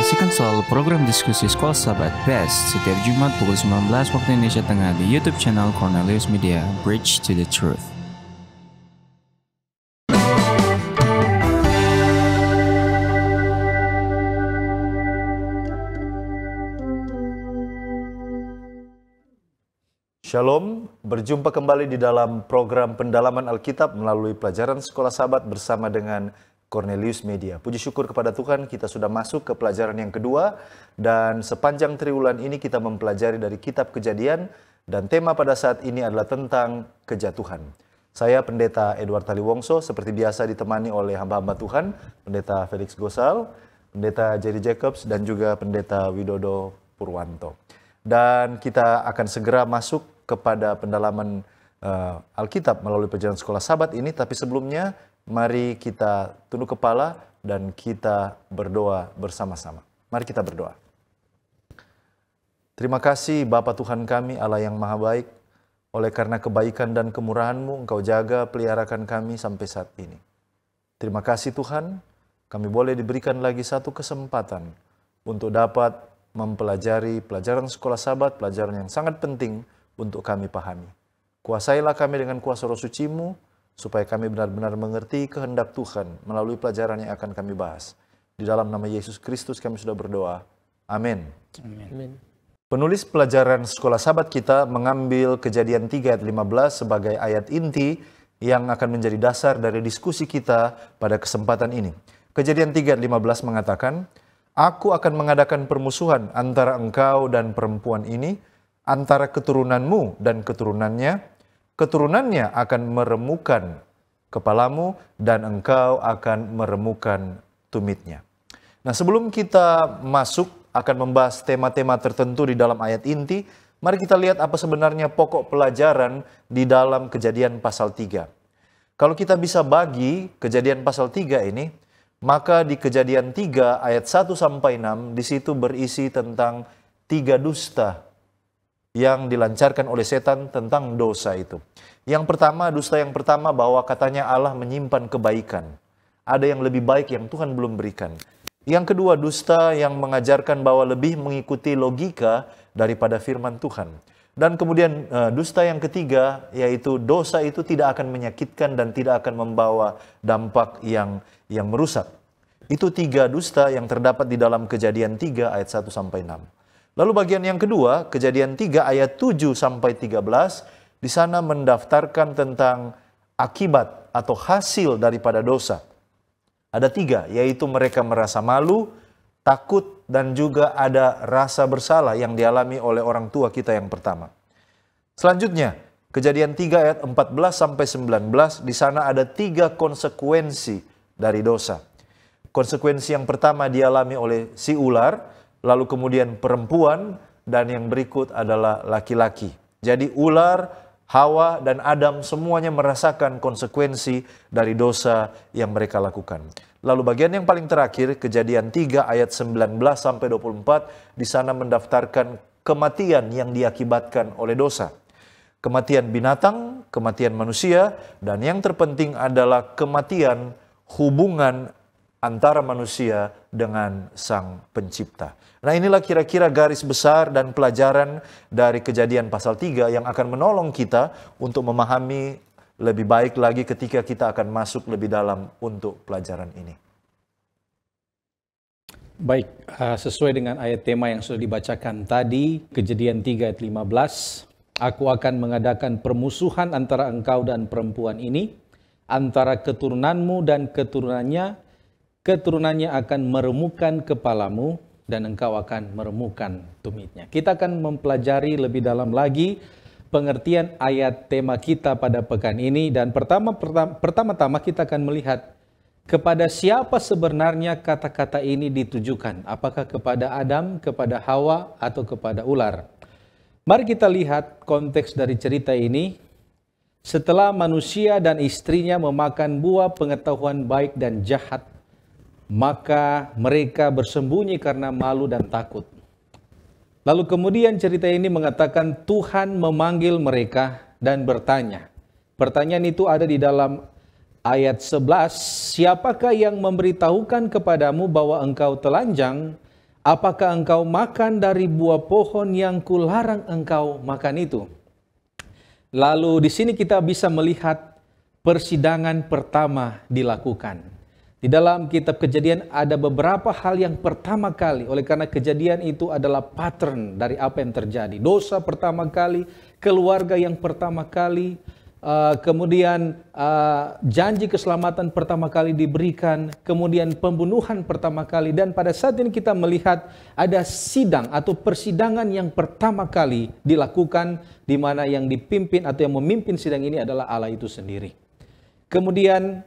Saksikan selalu program diskusi Sekolah Sahabat Best setiap Jumat pukul 19 waktu Indonesia Tengah di YouTube channel Cornelius Media, Bridge to the Truth. Shalom, berjumpa kembali di dalam program pendalaman Alkitab melalui pelajaran Sekolah Sahabat bersama dengan Cornelius Media. Puji syukur kepada Tuhan, kita sudah masuk ke pelajaran yang kedua dan sepanjang triwulan ini kita mempelajari dari kitab Kejadian dan tema pada saat ini adalah tentang kejatuhan. Saya Pendeta Edward Taliwongso, seperti biasa ditemani oleh hamba-hamba Tuhan, Pendeta Felix Gosal, Pendeta Jerry Jacobs, dan juga Pendeta Widodo Purwanto. Dan kita akan segera masuk kepada pendalaman Alkitab melalui pelajaran Sekolah Sahabat ini, tapi sebelumnya mari kita tunduk kepala dan kita berdoa bersama-sama. Mari kita berdoa. Terima kasih Bapa Tuhan kami, Allah yang Maha Baik. Oleh karena kebaikan dan kemurahan-Mu, Engkau jaga peliharakan kami sampai saat ini. Terima kasih Tuhan, kami boleh diberikan lagi satu kesempatan untuk dapat mempelajari pelajaran Sekolah Sahabat, pelajaran yang sangat penting untuk kami pahami. Kuasailah kami dengan kuasa Roh Suci-Mu, supaya kami benar-benar mengerti kehendak Tuhan melalui pelajaran yang akan kami bahas. Di dalam nama Yesus Kristus kami sudah berdoa. Amin. Amin. Penulis pelajaran Sekolah Sahabat kita mengambil Kejadian 3 ayat 15 sebagai ayat inti yang akan menjadi dasar dari diskusi kita pada kesempatan ini. Kejadian 3 ayat 15 mengatakan, "Aku akan mengadakan permusuhan antara engkau dan perempuan ini, antara keturunanmu dan keturunannya. Keturunannya akan meremukan kepalamu dan engkau akan meremukan tumitnya." Nah, sebelum kita masuk akan membahas tema-tema tertentu di dalam ayat inti, mari kita lihat apa sebenarnya pokok pelajaran di dalam Kejadian pasal 3. Kalau kita bisa bagi Kejadian pasal 3 ini, maka di Kejadian 3 ayat 1 sampai 6 di situ berisi tentang 3 dusta yang dilancarkan oleh setan tentang dosa itu. Yang pertama, dusta yang pertama bahwa katanya Allah menyimpan kebaikan. Ada yang lebih baik yang Tuhan belum berikan. Yang kedua, dusta yang mengajarkan bahwa lebih mengikuti logika daripada firman Tuhan. Dan kemudian dusta yang ketiga, yaitu dosa itu tidak akan menyakitkan dan tidak akan membawa dampak yang merusak. Itu 3 dusta yang terdapat di dalam Kejadian 3 ayat 1 sampai 6. Lalu bagian yang kedua, Kejadian 3 ayat 7 sampai 13, di sana mendaftarkan tentang akibat atau hasil daripada dosa. Ada 3, yaitu mereka merasa malu, takut, dan juga ada rasa bersalah yang dialami oleh orang tua kita yang pertama. Selanjutnya, Kejadian 3 ayat 14 sampai 19, di sana ada 3 konsekuensi dari dosa. Konsekuensi yang pertama dialami oleh si ular, lalu kemudian perempuan, dan yang berikut adalah laki-laki. Jadi ular, Hawa, dan Adam semuanya merasakan konsekuensi dari dosa yang mereka lakukan. Lalu bagian yang paling terakhir, Kejadian 3 ayat 19 sampai 24, di sana mendaftarkan kematian yang diakibatkan oleh dosa. Kematian binatang, kematian manusia, dan yang terpenting adalah kematian hubungan antara manusia dengan Sang Pencipta. Nah, inilah kira-kira garis besar dan pelajaran dari Kejadian pasal 3 yang akan menolong kita untuk memahami lebih baik lagi ketika kita akan masuk lebih dalam untuk pelajaran ini. Baik, sesuai dengan ayat tema yang sudah dibacakan tadi, Kejadian 3 ayat 15, "Aku akan mengadakan permusuhan antara engkau dan perempuan ini, antara keturunanmu dan keturunannya. Keturunannya akan meremukan kepalamu dan engkau akan meremukan tumitnya." Kita akan mempelajari lebih dalam lagi pengertian ayat tema kita pada pekan ini. Dan pertama-tama kita akan melihat kepada siapa sebenarnya kata-kata ini ditujukan. Apakah kepada Adam, kepada Hawa, atau kepada ular? Mari kita lihat konteks dari cerita ini. Setelah manusia dan istrinya memakan buah pengetahuan baik dan jahat, maka mereka bersembunyi karena malu dan takut. Lalu kemudian cerita ini mengatakan Tuhan memanggil mereka dan bertanya. Pertanyaan itu ada di dalam ayat 11, "Siapakah yang memberitahukan kepadamu bahwa engkau telanjang? apakah engkau makan dari buah pohon yang kularang engkau makan itu? Lalu di sini kita bisa melihat persidangan pertama dilakukan. Di dalam kitab Kejadian ada beberapa hal yang pertama kali, oleh karena kejadian itu adalah pattern dari apa yang terjadi. Dosa pertama kali, keluarga yang pertama kali, kemudian janji keselamatan pertama kali diberikan, kemudian pembunuhan pertama kali, dan pada saat ini kita melihat ada sidang atau persidangan yang pertama kali dilakukan, di mana yang dipimpin atau yang memimpin sidang ini adalah Allah itu sendiri. Kemudian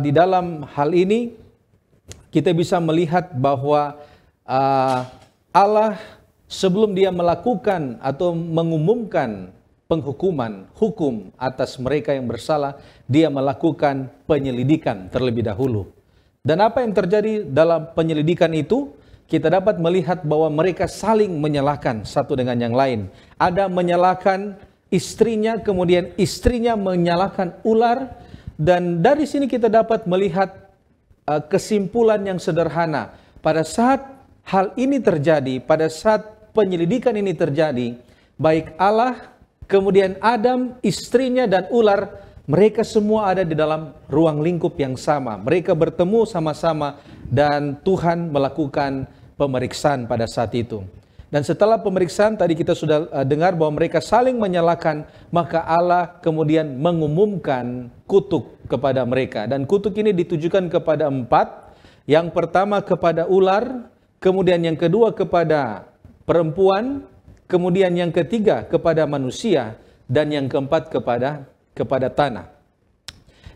di dalam hal ini kita bisa melihat bahwa Allah sebelum dia melakukan atau mengumumkan penghukuman, hukum atas mereka yang bersalah, dia melakukan penyelidikan terlebih dahulu. Dan apa yang terjadi dalam penyelidikan itu? Kita dapat melihat bahwa mereka saling menyalahkan satu dengan yang lain. Ada menyalahkan istrinya, kemudian istrinya menyalahkan ular. Dan dari sini kita dapat melihat kesimpulan yang sederhana. Pada saat hal ini terjadi, pada saat penyelidikan ini terjadi, baik Allah, kemudian Adam, istrinya, dan ular, mereka semua ada di dalam ruang lingkup yang sama. Mereka bertemu sama-sama dan Tuhan melakukan pemeriksaan pada saat itu. Dan setelah pemeriksaan tadi kita sudah dengar bahwa mereka saling menyalahkan, maka Allah kemudian mengumumkan kutuk kepada mereka. Dan kutuk ini ditujukan kepada 4. Yang pertama kepada ular, kemudian yang kedua kepada perempuan, kemudian yang ketiga kepada manusia, dan yang keempat kepada tanah.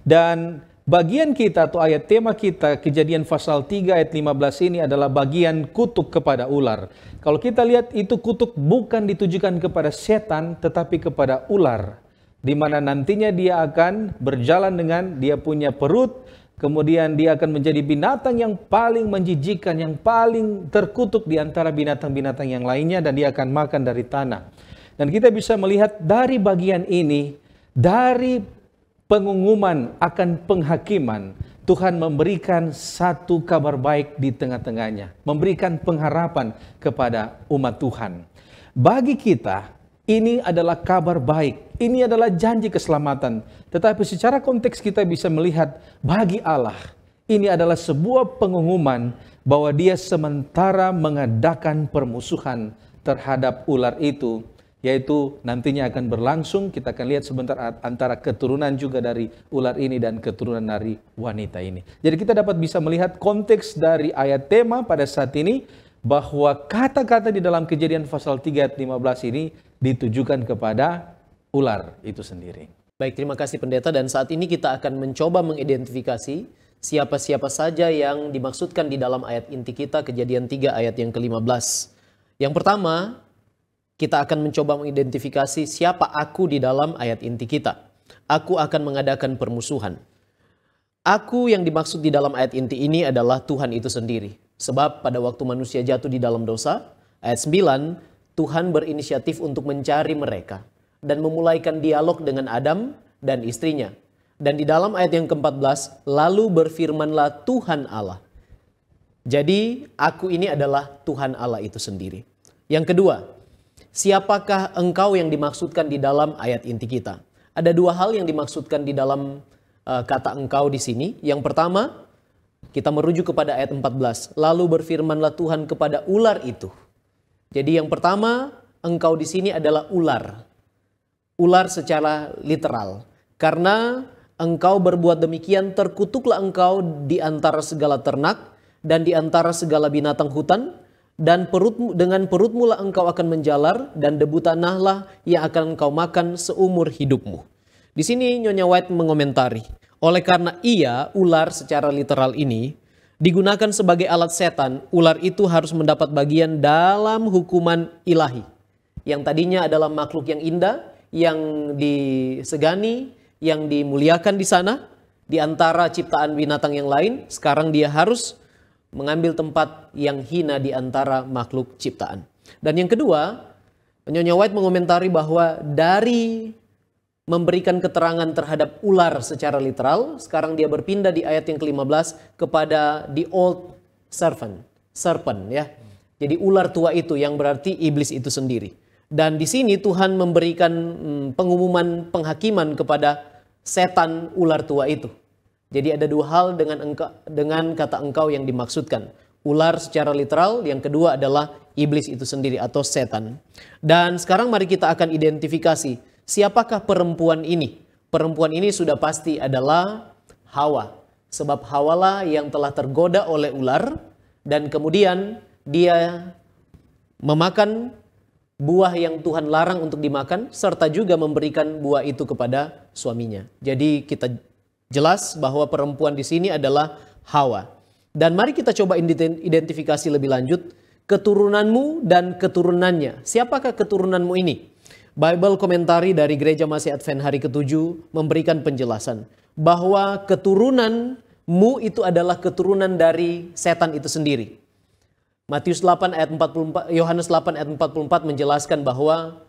Dan bagian kita atau ayat tema kita Kejadian pasal 3 ayat 15 ini adalah bagian kutuk kepada ular. Kalau kita lihat itu kutuk bukan ditujukan kepada setan tetapi kepada ular, di mana nantinya dia akan berjalan dengan dia punya perut, kemudian dia akan menjadi binatang yang paling menjijikkan, yang paling terkutuk di antara binatang-binatang yang lainnya, dan dia akan makan dari tanah. Dan kita bisa melihat dari bagian ini, dari pengumuman akan penghakiman, Tuhan memberikan satu kabar baik di tengah-tengahnya, memberikan pengharapan kepada umat Tuhan. Bagi kita, ini adalah kabar baik, ini adalah janji keselamatan. Tetapi secara konteks kita bisa melihat bagi Allah, ini adalah sebuah pengumuman bahwa dia sementara mengadakan permusuhan terhadap ular itu, yaitu nantinya akan berlangsung. Kita akan lihat sebentar antara keturunan juga dari ular ini dan keturunan dari wanita ini. Jadi kita dapat bisa melihat konteks dari ayat tema pada saat ini, bahwa kata-kata di dalam Kejadian pasal 3 ayat 15 ini ditujukan kepada ular itu sendiri. Baik, terima kasih pendeta. Dan saat ini kita akan mencoba mengidentifikasi siapa-siapa saja yang dimaksudkan di dalam ayat inti kita, Kejadian 3 ayat yang ke-15. Yang pertama, kita akan mencoba mengidentifikasi siapa aku di dalam ayat inti kita. Aku akan mengadakan permusuhan. Aku yang dimaksud di dalam ayat inti ini adalah Tuhan itu sendiri. Sebab pada waktu manusia jatuh di dalam dosa, ayat 9, Tuhan berinisiatif untuk mencari mereka dan memulaikan dialog dengan Adam dan istrinya. Dan di dalam ayat yang ke-14, lalu berfirmanlah Tuhan Allah. Jadi aku ini adalah Tuhan Allah itu sendiri. Yang kedua, siapakah engkau yang dimaksudkan di dalam ayat inti kita? Ada dua hal yang dimaksudkan di dalam kata engkau di sini. Yang pertama, kita merujuk kepada ayat 14. Lalu berfirmanlah Tuhan kepada ular itu. Jadi yang pertama, engkau di sini adalah ular. Ular secara literal. Karena engkau berbuat demikian, terkutuklah engkau di antara segala ternak dan di antara segala binatang hutan. Dan dengan perutmu lah engkau akan menjalar, dan debu tanahlah yang akan engkau makan seumur hidupmu. Di sini Nyonya White mengomentari, oleh karena ular secara literal ini digunakan sebagai alat setan, ular itu harus mendapat bagian dalam hukuman ilahi. Yang tadinya adalah makhluk yang indah, yang disegani, yang dimuliakan di sana, di antara ciptaan binatang yang lain, sekarang dia harus mengambil tempat yang hina di antara makhluk ciptaan. Dan yang kedua, Nyonya White mengomentari bahwa dari memberikan keterangan terhadap ular secara literal, sekarang dia berpindah di ayat yang ke-15 kepada the old serpent ya. Jadi ular tua itu yang berarti iblis itu sendiri. Dan di sini Tuhan memberikan pengumuman penghakiman kepada setan ular tua itu. Jadi ada dua hal dengan kata engkau yang dimaksudkan. Ular secara literal, yang kedua adalah iblis itu sendiri atau setan. Dan sekarang mari kita akan identifikasi siapakah perempuan ini. Perempuan ini sudah pasti adalah Hawa. Sebab Hawalah yang telah tergoda oleh ular dan kemudian dia memakan buah yang Tuhan larang untuk dimakan, serta juga memberikan buah itu kepada suaminya. Jadi kita jelas bahwa perempuan di sini adalah Hawa. Dan mari kita coba identifikasi lebih lanjut, keturunanmu dan keturunannya. Siapakah keturunanmu ini? Bible komentari dari Gereja Masih Advent hari ke-7 memberikan penjelasan bahwa keturunanmu itu adalah keturunan dari setan itu sendiri. Matius 8 ayat 44, Yohanes 8 ayat 44 menjelaskan bahwa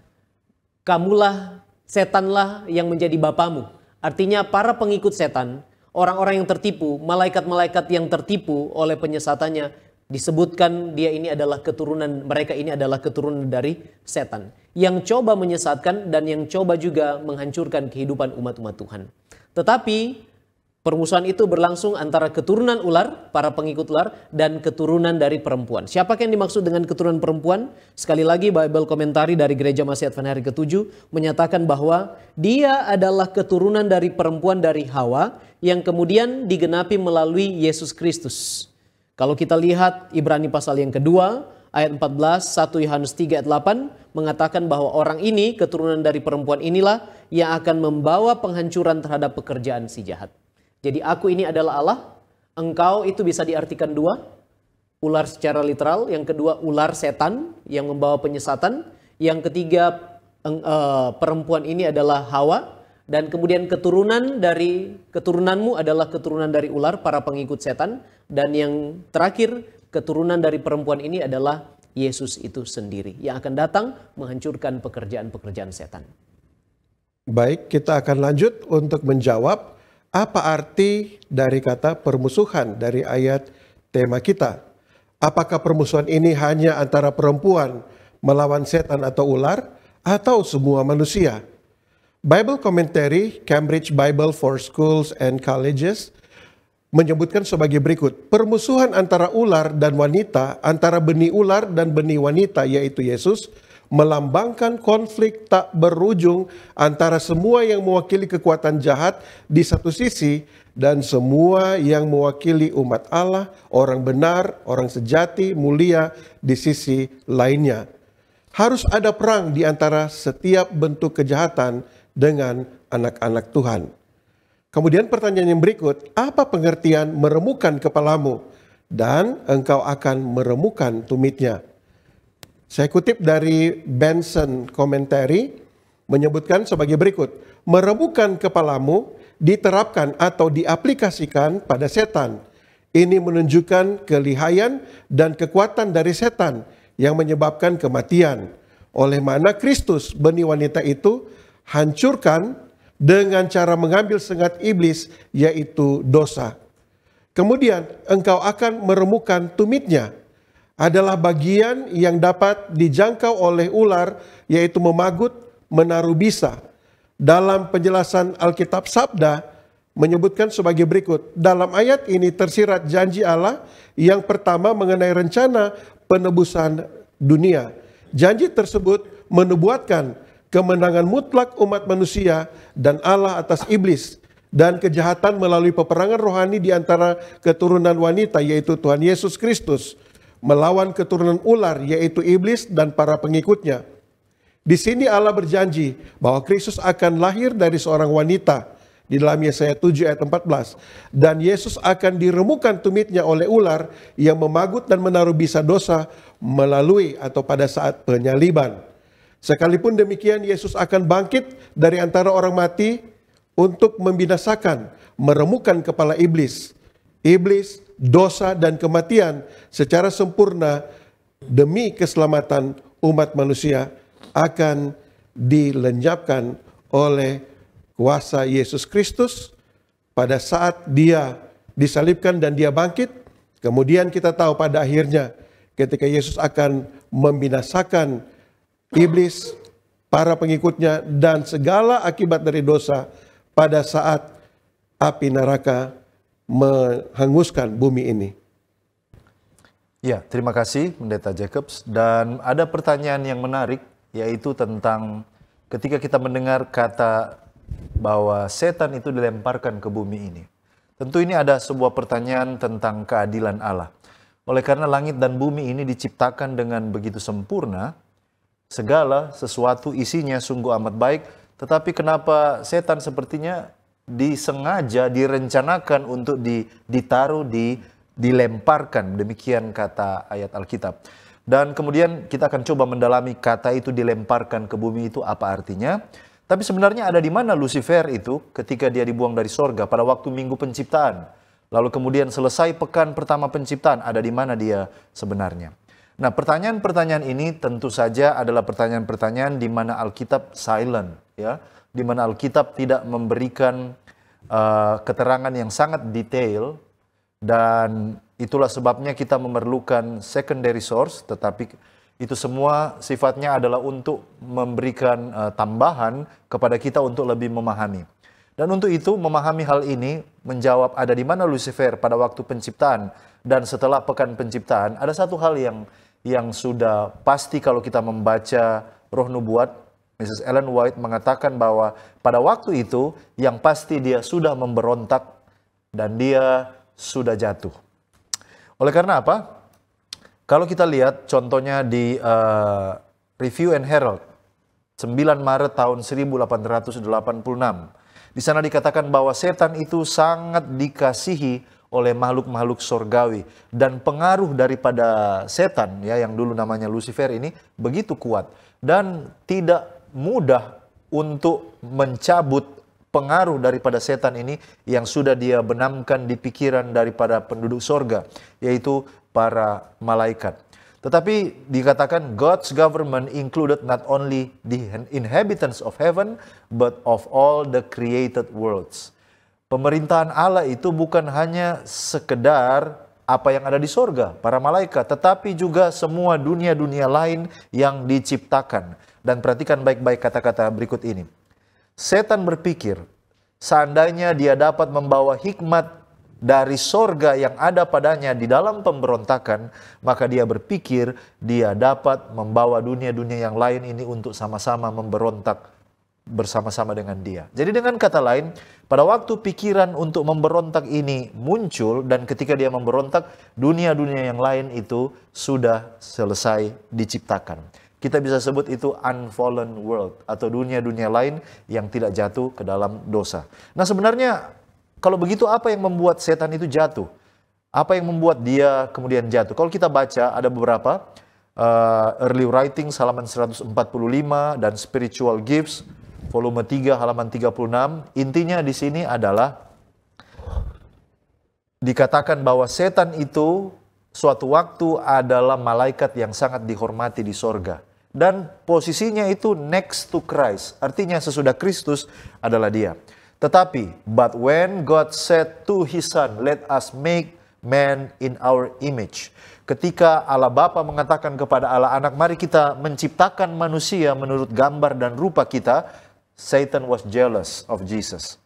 kamulah, setanlah yang menjadi bapamu. Artinya para pengikut setan, orang-orang yang tertipu, malaikat-malaikat yang tertipu oleh penyesatannya, disebutkan dia ini adalah keturunan, mereka ini adalah keturunan dari setan. Yang coba menyesatkan dan yang coba juga menghancurkan kehidupan umat-umat Tuhan. Tetapi permusuhan itu berlangsung antara keturunan ular, para pengikut ular, dan keturunan dari perempuan. Siapakah yang dimaksud dengan keturunan perempuan? Sekali lagi Bible komentari dari Gereja Masih Advent hari ke-7 menyatakan bahwa dia adalah keturunan dari perempuan dari Hawa yang kemudian digenapi melalui Yesus Kristus. Kalau kita lihat Ibrani pasal yang kedua, ayat 14, 1 Yohanes 3 ayat 8 mengatakan bahwa orang ini, keturunan dari perempuan inilah yang akan membawa penghancuran terhadap pekerjaan si jahat. Jadi aku ini adalah Allah, engkau itu bisa diartikan dua, ular secara literal, yang kedua ular setan yang membawa penyesatan, yang ketiga perempuan ini adalah Hawa, dan kemudian keturunanmu adalah keturunan dari ular, para pengikut setan, dan yang terakhir keturunan dari perempuan ini adalah Yesus itu sendiri yang akan datang menghancurkan pekerjaan-pekerjaan setan. Baik, kita akan lanjut untuk menjawab apa arti dari kata permusuhan dari ayat tema kita? Apakah permusuhan ini hanya antara perempuan melawan setan atau ular atau semua manusia? Bible Commentary Cambridge Bible for Schools and Colleges menyebutkan sebagai berikut. Permusuhan antara ular dan wanita, antara benih ular dan benih wanita yaitu Yesus, melambangkan konflik tak berujung antara semua yang mewakili kekuatan jahat di satu sisi dan semua yang mewakili umat Allah, orang benar, orang sejati, mulia di sisi lainnya. Harus ada perang di antara setiap bentuk kejahatan dengan anak-anak Tuhan. Kemudian pertanyaan yang berikut, apa pengertian meremukkan kepalamu dan engkau akan meremukkan tumitnya? Saya kutip dari Benson Commentary menyebutkan sebagai berikut. Meremukkan kepalamu diterapkan atau diaplikasikan pada setan. Ini menunjukkan kelihayan dan kekuatan dari setan yang menyebabkan kematian. Oleh mana Kristus, benih wanita itu, hancurkan dengan cara mengambil sengat iblis, yaitu dosa. Kemudian engkau akan meremukkan tumitnya. Adalah bagian yang dapat dijangkau oleh ular, yaitu memagut, menaruh bisa. Dalam penjelasan Alkitab Sabda menyebutkan sebagai berikut. Dalam ayat ini tersirat janji Allah yang pertama mengenai rencana penebusan dunia. Janji tersebut menubuatkan kemenangan mutlak umat manusia dan Allah atas iblis dan kejahatan melalui peperangan rohani di antara keturunan wanita, yaitu Tuhan Yesus Kristus, melawan keturunan ular yaitu iblis dan para pengikutnya. Di sini Allah berjanji bahwa Kristus akan lahir dari seorang wanita di dalam Yesaya 7 ayat 14. Dan Yesus akan diremukkan tumitnya oleh ular yang memagut dan menaruh bisa dosa melalui atau pada saat penyaliban. Sekalipun demikian Yesus akan bangkit dari antara orang mati untuk membinasakan, meremukkan kepala iblis. Iblis, dosa dan kematian secara sempurna demi keselamatan umat manusia akan dilenyapkan oleh kuasa Yesus Kristus pada saat dia disalibkan dan dia bangkit. Kemudian kita tahu pada akhirnya ketika Yesus akan membinasakan iblis, para pengikutnya, dan segala akibat dari dosa pada saat api neraka menghanguskan bumi ini. Ya, terima kasih Pendeta Jacobs. Dan ada pertanyaan yang menarik, yaitu tentang ketika kita mendengar kata bahwa setan itu dilemparkan ke bumi ini. Tentu ini ada sebuah pertanyaan tentang keadilan Allah. Oleh karena langit dan bumi ini diciptakan dengan begitu sempurna, segala sesuatu isinya sungguh amat baik, tetapi kenapa setan sepertinya disengaja, direncanakan untuk ditaruh, dilemparkan, demikian kata ayat Alkitab. Dan kemudian kita akan coba mendalami kata itu dilemparkan ke bumi itu apa artinya. Tapi sebenarnya ada di mana Lucifer itu ketika dia dibuang dari sorga pada waktu minggu penciptaan. Lalu kemudian selesai pekan pertama penciptaan, ada di mana dia sebenarnya. Nah, pertanyaan-pertanyaan ini tentu saja adalah pertanyaan-pertanyaan di mana Alkitab silent, ya, di mana Alkitab tidak memberikan keterangan yang sangat detail, dan itulah sebabnya kita memerlukan secondary source, tetapi itu semua sifatnya adalah untuk memberikan tambahan kepada kita untuk lebih memahami. Dan untuk itu memahami hal ini, menjawab ada di mana Lucifer pada waktu penciptaan dan setelah pekan penciptaan, ada satu hal yang sudah pasti kalau kita membaca Roh Nubuat. Mrs. Ellen White mengatakan bahwa pada waktu itu yang pasti dia sudah memberontak dan dia sudah jatuh. Oleh karena apa? Kalau kita lihat contohnya di Review and Herald 9 Maret tahun 1886. Di sana dikatakan bahwa setan itu sangat dikasihi oleh makhluk-makhluk sorgawi, dan pengaruh daripada setan, ya, yang dulu namanya Lucifer ini begitu kuat dan tidak mudah untuk mencabut pengaruh daripada setan ini yang sudah dia benamkan di pikiran daripada penduduk sorga, yaitu para malaikat. Tetapi dikatakan God's government included not only the inhabitants of heaven, but of all the created worlds. Pemerintahan Allah itu bukan hanya sekedar apa yang ada di sorga, para malaikat, tetapi juga semua dunia-dunia lain yang diciptakan. Dan perhatikan baik-baik kata-kata berikut ini. Setan berpikir, seandainya dia dapat membawa hikmat dari sorga yang ada padanya di dalam pemberontakan, maka dia berpikir dia dapat membawa dunia-dunia yang lain ini untuk sama-sama memberontak bersama-sama dengan dia. Jadi dengan kata lain, pada waktu pikiran untuk memberontak ini muncul, dan ketika dia memberontak, dunia-dunia yang lain itu sudah selesai diciptakan. Kita bisa sebut itu unfallen world, atau dunia-dunia lain yang tidak jatuh ke dalam dosa. Nah, sebenarnya kalau begitu apa yang membuat setan itu jatuh? Apa yang membuat dia kemudian jatuh? Kalau kita baca ada beberapa early writings halaman 145 dan spiritual gifts volume 3 halaman 36. Intinya di sini adalah dikatakan bahwa setan itu suatu waktu adalah malaikat yang sangat dihormati di sorga. Dan posisinya itu next to Christ. Artinya sesudah Kristus adalah dia. Tetapi, but when God said to his son, let us make man in our image. Ketika Allah Bapa mengatakan kepada Allah Anak, mari kita menciptakan manusia menurut gambar dan rupa kita, Satan was jealous of Jesus.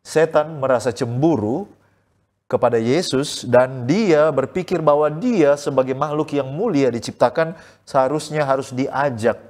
Setan merasa cemburu kepada Yesus, dan dia berpikir bahwa dia sebagai makhluk yang mulia diciptakan seharusnya harus diajak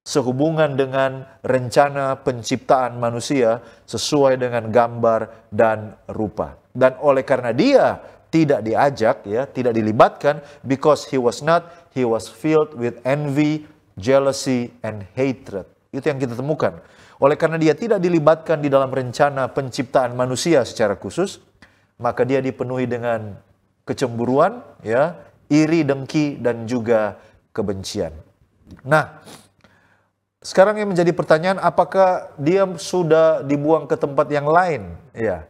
sehubungan dengan rencana penciptaan manusia sesuai dengan gambar dan rupa. Dan oleh karena dia tidak diajak, ya, tidak dilibatkan, because he was filled with envy, jealousy, and hatred. Itu yang kita temukan. Oleh karena dia tidak dilibatkan di dalam rencana penciptaan manusia secara khusus, maka dia dipenuhi dengan kecemburuan, ya, iri, dengki, dan juga kebencian. Nah, sekarang yang menjadi pertanyaan, apakah dia sudah dibuang ke tempat yang lain? Ya,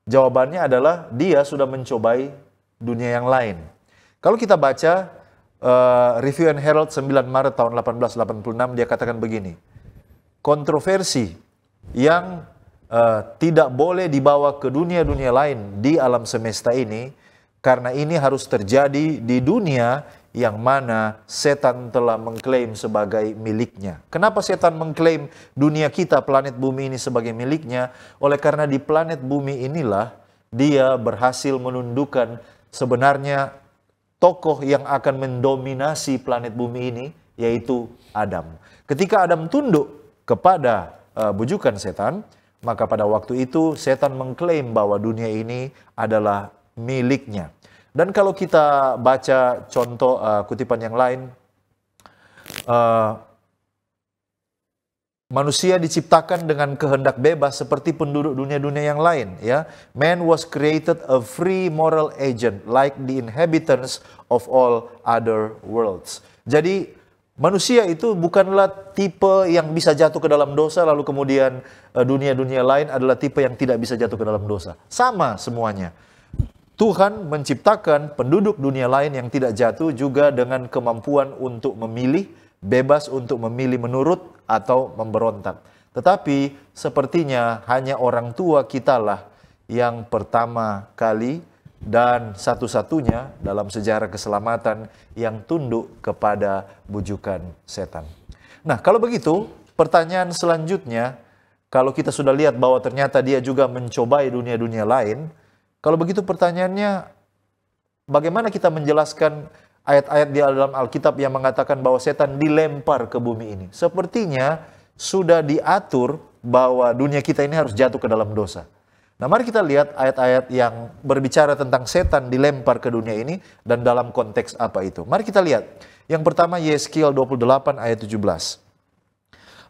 jawabannya adalah dia sudah mencobai dunia yang lain. Kalau kita baca Review and Herald 9 Maret tahun 1886, dia katakan begini. Kontroversi yang tidak boleh dibawa ke dunia-dunia lain di alam semesta ini, Karena ini harus terjadi di dunia yang mana setan telah mengklaim sebagai miliknya. Kenapa setan mengklaim dunia kita, planet bumi ini sebagai miliknya? Oleh karena di planet bumi inilah dia berhasil menundukkan sebenarnya tokoh yang akan mendominasi planet bumi ini, yaitu Adam. Ketika Adam tunduk kepada bujukan setan, maka pada waktu itu setan mengklaim bahwa dunia ini adalah miliknya. Dan kalau kita baca contoh kutipan yang lain, manusia diciptakan dengan kehendak bebas seperti penduduk dunia-dunia yang lain. Ya, man was created a free moral agent like the inhabitants of all other worlds. Jadi manusia itu bukanlah tipe yang bisa jatuh ke dalam dosa, lalu kemudian dunia-dunia lain adalah tipe yang tidak bisa jatuh ke dalam dosa. Sama semuanya. Tuhan menciptakan penduduk dunia lain yang tidak jatuh juga dengan kemampuan untuk memilih, bebas untuk memilih menurut atau memberontak. Tetapi sepertinya hanya orang tua kitalah yang pertama kali dan satu-satunya dalam sejarah keselamatan yang tunduk kepada bujukan setan. Nah, kalau begitu, pertanyaan selanjutnya, kalau kita sudah lihat bahwa ternyata dia juga mencobai dunia-dunia lain, kalau begitu pertanyaannya, bagaimana kita menjelaskan ayat-ayat di dalam Alkitab yang mengatakan bahwa setan dilempar ke bumi ini? Sepertinya sudah diatur bahwa dunia kita ini harus jatuh ke dalam dosa. Nah, mari kita lihat ayat-ayat yang berbicara tentang setan dilempar ke dunia ini dan dalam konteks apa itu. Mari kita lihat. Yang pertama, Yeskiel 28 ayat 17.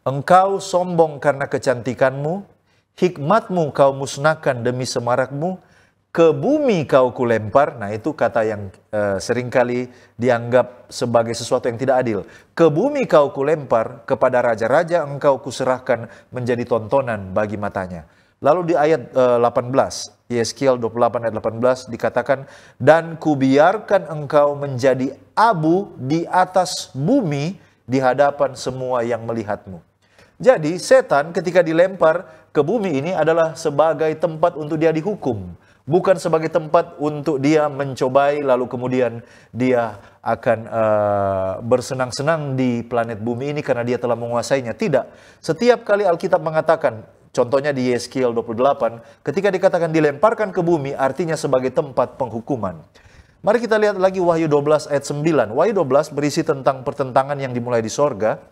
Engkau sombong karena kecantikanmu, hikmatmu kau musnahkan demi semarakmu, ke bumi kau kulempar. Nah, itu kata yang seringkali dianggap sebagai sesuatu yang tidak adil. Ke bumi kau kulempar, kepada raja-raja engkau kuserahkan menjadi tontonan bagi matanya. Lalu di ayat 18, Yeskiel 28 ayat 18 dikatakan, dan kubiarkan engkau menjadi abu di atas bumi di hadapan semua yang melihatmu. Jadi setan ketika dilempar ke bumi ini adalah sebagai tempat untuk dia dihukum. Bukan sebagai tempat untuk dia mencobai lalu kemudian dia akan bersenang-senang di planet bumi ini karena dia telah menguasainya. Tidak. Setiap kali Alkitab mengatakan, contohnya di Yeskiel 28, ketika dikatakan dilemparkan ke bumi artinya sebagai tempat penghukuman. Mari kita lihat lagi Wahyu 12 ayat 9. Wahyu 12 berisi tentang pertentangan yang dimulai di sorga.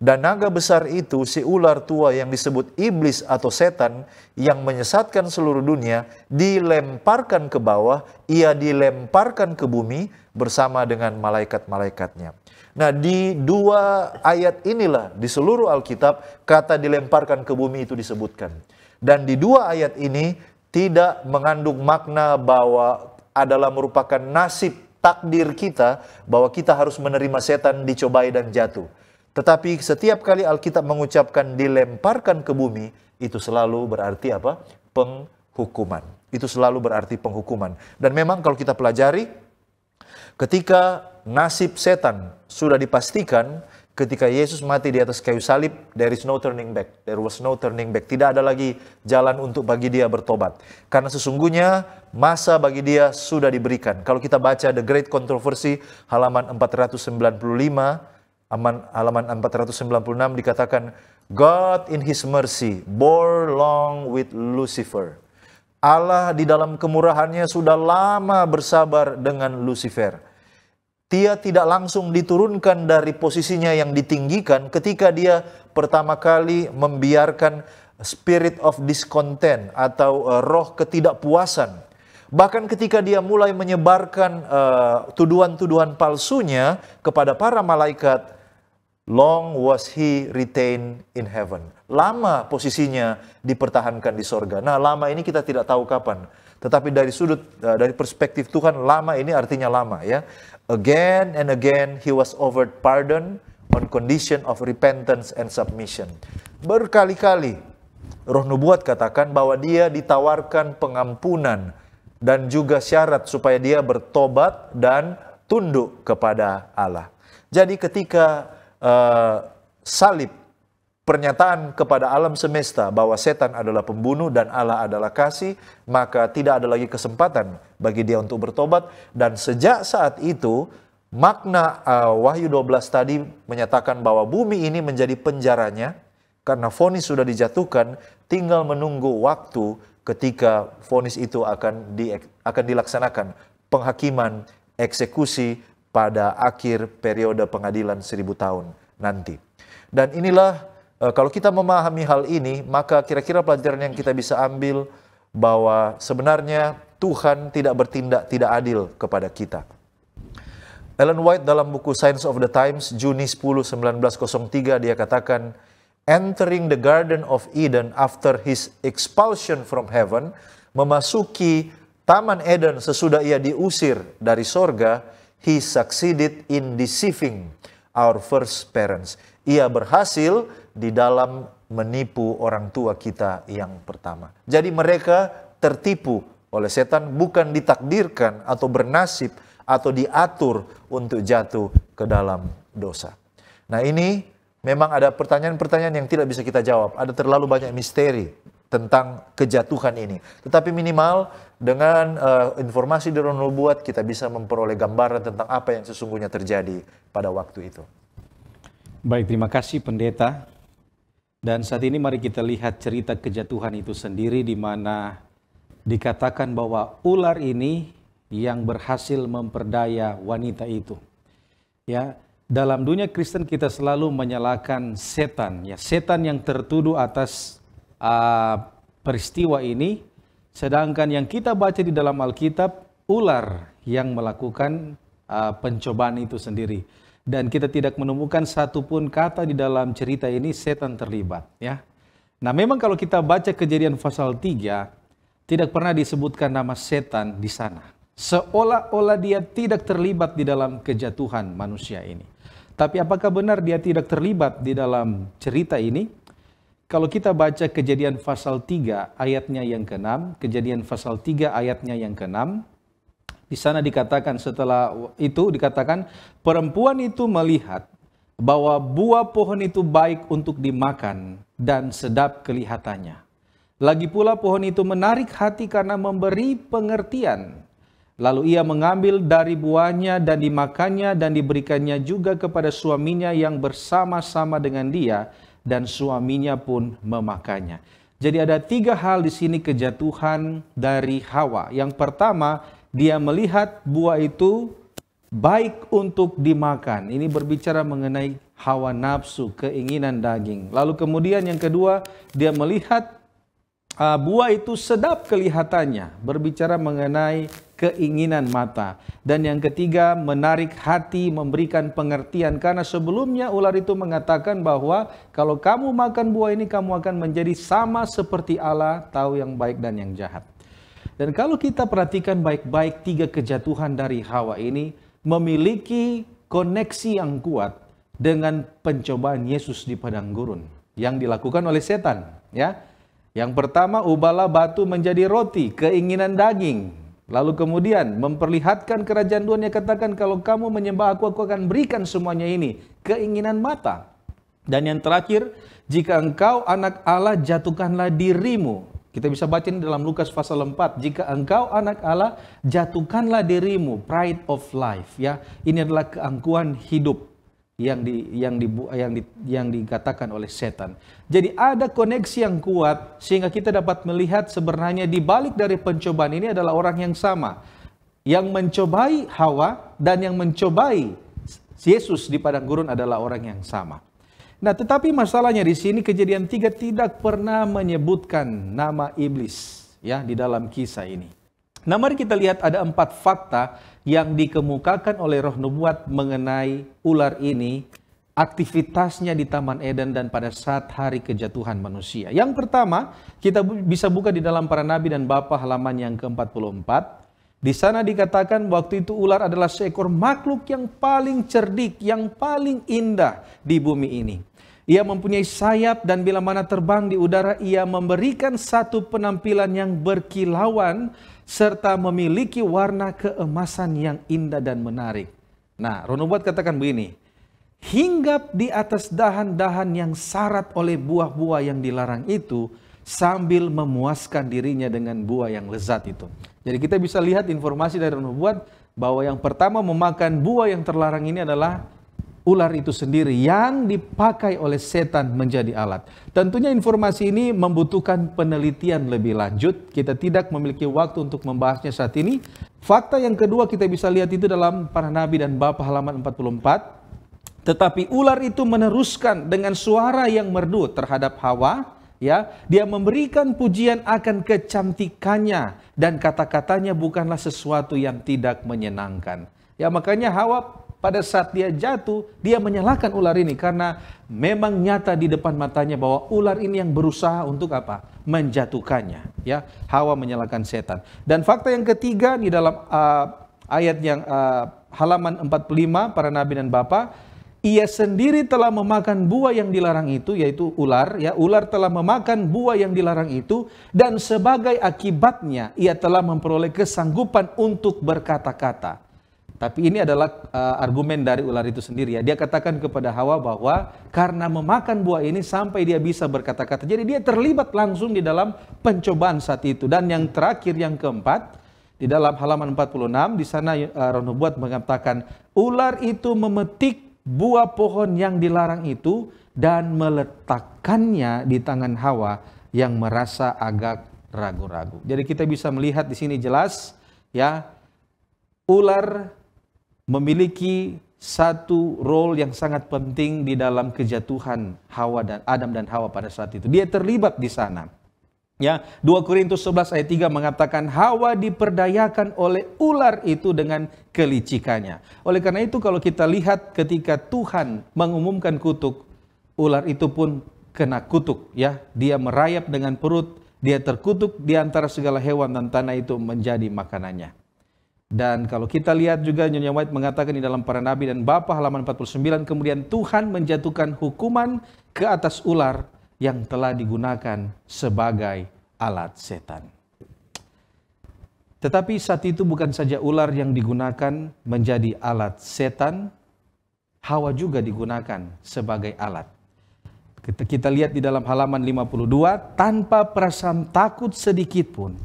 Dan naga besar itu, si ular tua yang disebut iblis atau setan yang menyesatkan seluruh dunia, dilemparkan ke bawah, ia dilemparkan ke bumi bersama dengan malaikat-malaikatnya. Nah, di dua ayat inilah di seluruh Alkitab kata dilemparkan ke bumi itu disebutkan. Dan di dua ayat ini tidak mengandung makna bahwa adalah merupakan nasib takdir kita, bahwa kita harus menerima setan, dicobai dan jatuh. Tetapi setiap kali Alkitab mengucapkan dilemparkan ke bumi, itu selalu berarti apa? Penghukuman. Itu selalu berarti penghukuman. Dan memang kalau kita pelajari, ketika nasib setan sudah dipastikan, ketika Yesus mati di atas kayu salib, there is no turning back. There was no turning back. Tidak ada lagi jalan untuk bagi dia bertobat. Karena sesungguhnya masa bagi dia sudah diberikan. Kalau kita baca The Great Controversy, halaman 495, halaman 496 dikatakan, God in his mercy bore long with Lucifer. Allah di dalam kemurahannya sudah lama bersabar dengan Lucifer. Dia tidak langsung diturunkan dari posisinya yang ditinggikan ketika dia pertama kali membiarkan spirit of discontent atau roh ketidakpuasan. Bahkan ketika dia mulai menyebarkan tuduhan-tuduhan palsunya kepada para malaikat, long was he retained in heaven. Lama posisinya dipertahankan di sorga. Nah, lama ini kita tidak tahu kapan. Tetapi dari perspektif Tuhan, lama ini artinya lama, ya. Again and again he was offered pardon on condition of repentance and submission. Berkali-kali Roh Nubuat katakan bahwa dia ditawarkan pengampunan dan juga syarat supaya dia bertobat dan tunduk kepada Allah. Jadi ketika salib pernyataan kepada alam semesta bahwa setan adalah pembunuh dan Allah adalah kasih, maka tidak ada lagi kesempatan bagi dia untuk bertobat. Dan sejak saat itu, makna Wahyu 12 tadi menyatakan bahwa bumi ini menjadi penjaranya, karena vonis sudah dijatuhkan, tinggal menunggu waktu ketika vonis itu akan dilaksanakan, penghakiman, eksekusi pada akhir periode pengadilan 1000 tahun nanti. Dan inilah, kalau kita memahami hal ini, maka kira-kira pelajaran yang kita bisa ambil bahwa sebenarnya Tuhan tidak bertindak tidak adil kepada kita. Ellen White dalam buku Signs of the Times, Juni 10, 1903, dia katakan, entering the Garden of Eden after his expulsion from heaven, memasuki Taman Eden sesudah ia diusir dari sorga, he succeeded in deceiving our first parents. Ia berhasil di dalam menipu orang tua kita yang pertama. Jadi mereka tertipu oleh setan, bukan ditakdirkan atau bernasib atau diatur untuk jatuh ke dalam dosa. Nah, ini memang ada pertanyaan-pertanyaan yang tidak bisa kita jawab. Ada terlalu banyak misteri tentang kejatuhan ini. Tetapi minimal dengan informasi dari Roh Nubuat kita bisa memperoleh gambaran tentang apa yang sesungguhnya terjadi pada waktu itu. Baik, terima kasih pendeta. Dan saat ini mari kita lihat cerita kejatuhan itu sendiri, di mana dikatakan bahwa ular ini yang berhasil memperdaya wanita itu. Ya, dalam dunia Kristen kita selalu menyalahkan setan, ya, setan yang tertuduh atas peristiwa ini, sedangkan yang kita baca di dalam Alkitab, ular yang melakukan pencobaan itu sendiri. Dan kita tidak menemukan satupun kata di dalam cerita ini setan terlibat, ya. Nah, memang kalau kita baca Kejadian pasal 3, tidak pernah disebutkan nama setan di sana. Seolah-olah dia tidak terlibat di dalam kejatuhan manusia ini. Tapi apakah benar dia tidak terlibat di dalam cerita ini? Kalau kita baca Kejadian pasal 3 ayatnya yang ke-6, Kejadian pasal 3 ayatnya yang ke-6, di sana dikatakan, setelah itu dikatakan, perempuan itu melihat bahwa buah pohon itu baik untuk dimakan dan sedap kelihatannya. Lagi pula pohon itu menarik hati karena memberi pengertian. Lalu ia mengambil dari buahnya dan dimakannya dan diberikannya juga kepada suaminya yang bersama-sama dengan dia, dan suaminya pun memakannya. Jadi ada 3 hal di sini kejatuhan dari Hawa. Yang pertama, dia melihat buah itu baik untuk dimakan. Ini berbicara mengenai hawa nafsu, keinginan daging. Lalu kemudian yang kedua, dia melihat buah itu sedap kelihatannya. Berbicara mengenai keinginan mata. Dan yang ketiga, menarik hati, memberikan pengertian. Karena sebelumnya ular itu mengatakan bahwa kalau kamu makan buah ini, kamu akan menjadi sama seperti Allah, tahu yang baik dan yang jahat. Dan kalau kita perhatikan baik-baik, 3 kejatuhan dari Hawa ini memiliki koneksi yang kuat dengan pencobaan Yesus di padang gurun yang dilakukan oleh setan. Ya, yang pertama, ubahlah batu menjadi roti, keinginan daging. Lalu kemudian memperlihatkan kerajaan Tuhan, yang katakan kalau kamu menyembah aku akan berikan semuanya ini, keinginan mata. Dan yang terakhir, jika engkau anak Allah, jatuhkanlah dirimu. Kita bisa baca ini dalam Lukas pasal 4. Jika engkau anak Allah, jatuhkanlah dirimu, pride of life. Ya, ini adalah keangkuhan hidup yang dikatakan oleh setan. Jadi ada koneksi yang kuat sehingga kita dapat melihat sebenarnya di balik dari pencobaan ini adalah orang yang sama. Yang mencobai Hawa dan yang mencobai Yesus di padang gurun adalah orang yang sama. Nah, tetapi masalahnya di sini Kejadian 3 tidak pernah menyebutkan nama iblis, ya, di dalam kisah ini. Nah, mari kita lihat ada 4 fakta yang dikemukakan oleh Roh Nubuat mengenai ular ini, aktivitasnya di Taman Eden dan pada saat hari kejatuhan manusia. Yang pertama, kita bisa buka di dalam Para Nabi dan Bapa halaman yang ke-44. Di sana dikatakan waktu itu ular adalah seekor makhluk yang paling cerdik, yang paling indah di bumi ini. Ia mempunyai sayap dan bila mana terbang di udara, ia memberikan satu penampilan yang berkilauan serta memiliki warna keemasan yang indah dan menarik. Nah, Roh Nubuat katakan begini, hinggap di atas dahan-dahan yang syarat oleh buah-buah yang dilarang itu, sambil memuaskan dirinya dengan buah yang lezat itu. Jadi kita bisa lihat informasi dari nubuat bahwa yang pertama memakan buah yang terlarang ini adalah ular itu sendiri yang dipakai oleh setan menjadi alat. Tentunya informasi ini membutuhkan penelitian lebih lanjut. Kita tidak memiliki waktu untuk membahasnya saat ini. Fakta yang kedua kita bisa lihat itu dalam Para Nabi dan Bapa halaman 44. Tetapi ular itu meneruskan dengan suara yang merdu terhadap Hawa. Ya, dia memberikan pujian akan kecantikannya dan kata-katanya bukanlah sesuatu yang tidak menyenangkan. Ya, makanya Hawa pada saat dia jatuh, dia menyalahkan ular ini karena memang nyata di depan matanya bahwa ular ini yang berusaha untuk apa? Menjatuhkannya. Ya, Hawa menyalahkan setan. Dan fakta yang ketiga di dalam ayat yang halaman 45 Para Nabi dan Bapa, ia sendiri telah memakan buah yang dilarang itu, yaitu ular. Ya, ular telah memakan buah yang dilarang itu, dan sebagai akibatnya ia telah memperoleh kesanggupan untuk berkata-kata. Tapi ini adalah argumen dari ular itu sendiri. Ya, dia katakan kepada Hawa bahwa karena memakan buah ini sampai dia bisa berkata-kata. Jadi dia terlibat langsung di dalam pencobaan saat itu. Dan yang terakhir, yang keempat, di dalam halaman 46, di sana Roh Nubuat mengatakan ular itu memetik buah pohon yang dilarang itu dan meletakkannya di tangan Hawa yang merasa agak ragu-ragu. Jadi kita bisa melihat di sini jelas, ya, ular memiliki satu role yang sangat penting di dalam kejatuhan Hawa dan Adam dan Hawa pada saat itu. Dia terlibat di sana. Ya, 2 Korintus 11 ayat 3 mengatakan Hawa diperdayakan oleh ular itu dengan kelicikannya. Oleh karena itu kalau kita lihat ketika Tuhan mengumumkan kutuk, ular itu pun kena kutuk, ya. Dia merayap dengan perut, dia terkutuk di antara segala hewan dan tanah itu menjadi makanannya. Dan kalau kita lihat juga Nyonya White mengatakan di dalam Para Nabi dan Bapa halaman 49, kemudian Tuhan menjatuhkan hukuman ke atas ular yang telah digunakan sebagai alat setan. Tetapi saat itu bukan saja ular yang digunakan menjadi alat setan, Hawa juga digunakan sebagai alat. Kita lihat di dalam halaman 52, tanpa perasaan takut sedikit pun,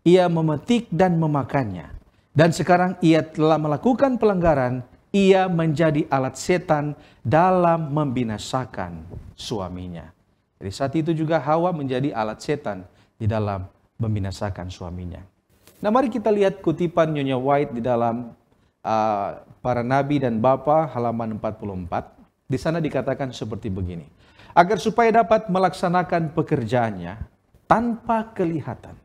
ia memetik dan memakannya. Dan sekarang ia telah melakukan pelanggaran, ia menjadi alat setan dalam membinasakan suaminya. Jadi saat itu juga Hawa menjadi alat setan di dalam membinasakan suaminya. Nah, mari kita lihat kutipan Nyonya White di dalam Para Nabi dan Bapa halaman 44. Di sana dikatakan seperti begini. Agar supaya dapat melaksanakan pekerjaannya tanpa kelihatan,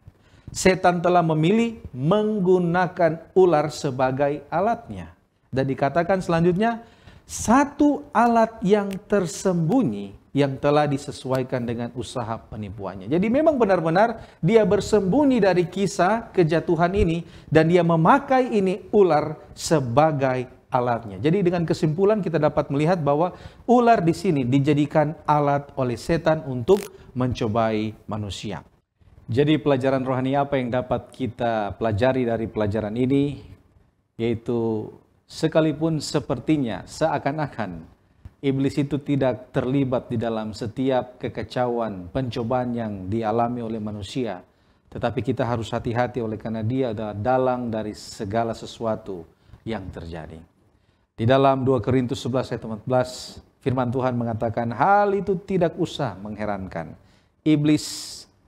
setan telah memilih menggunakan ular sebagai alatnya. Dan dikatakan selanjutnya, satu alat yang tersembunyi yang telah disesuaikan dengan usaha penipuannya. Jadi memang benar-benar dia bersembunyi dari kisah kejatuhan ini dan dia memakai ini ular sebagai alatnya. Jadi dengan kesimpulan kita dapat melihat bahwa ular di sini dijadikan alat oleh setan untuk mencobai manusia. Jadi pelajaran rohani apa yang dapat kita pelajari dari pelajaran ini? Yaitu sekalipun sepertinya seakan-akan iblis itu tidak terlibat di dalam setiap kekacauan, pencobaan yang dialami oleh manusia. Tetapi kita harus hati-hati oleh karena dia adalah dalang dari segala sesuatu yang terjadi. Di dalam 2 Korintus 11 ayat 14, firman Tuhan mengatakan hal itu tidak usah mengherankan.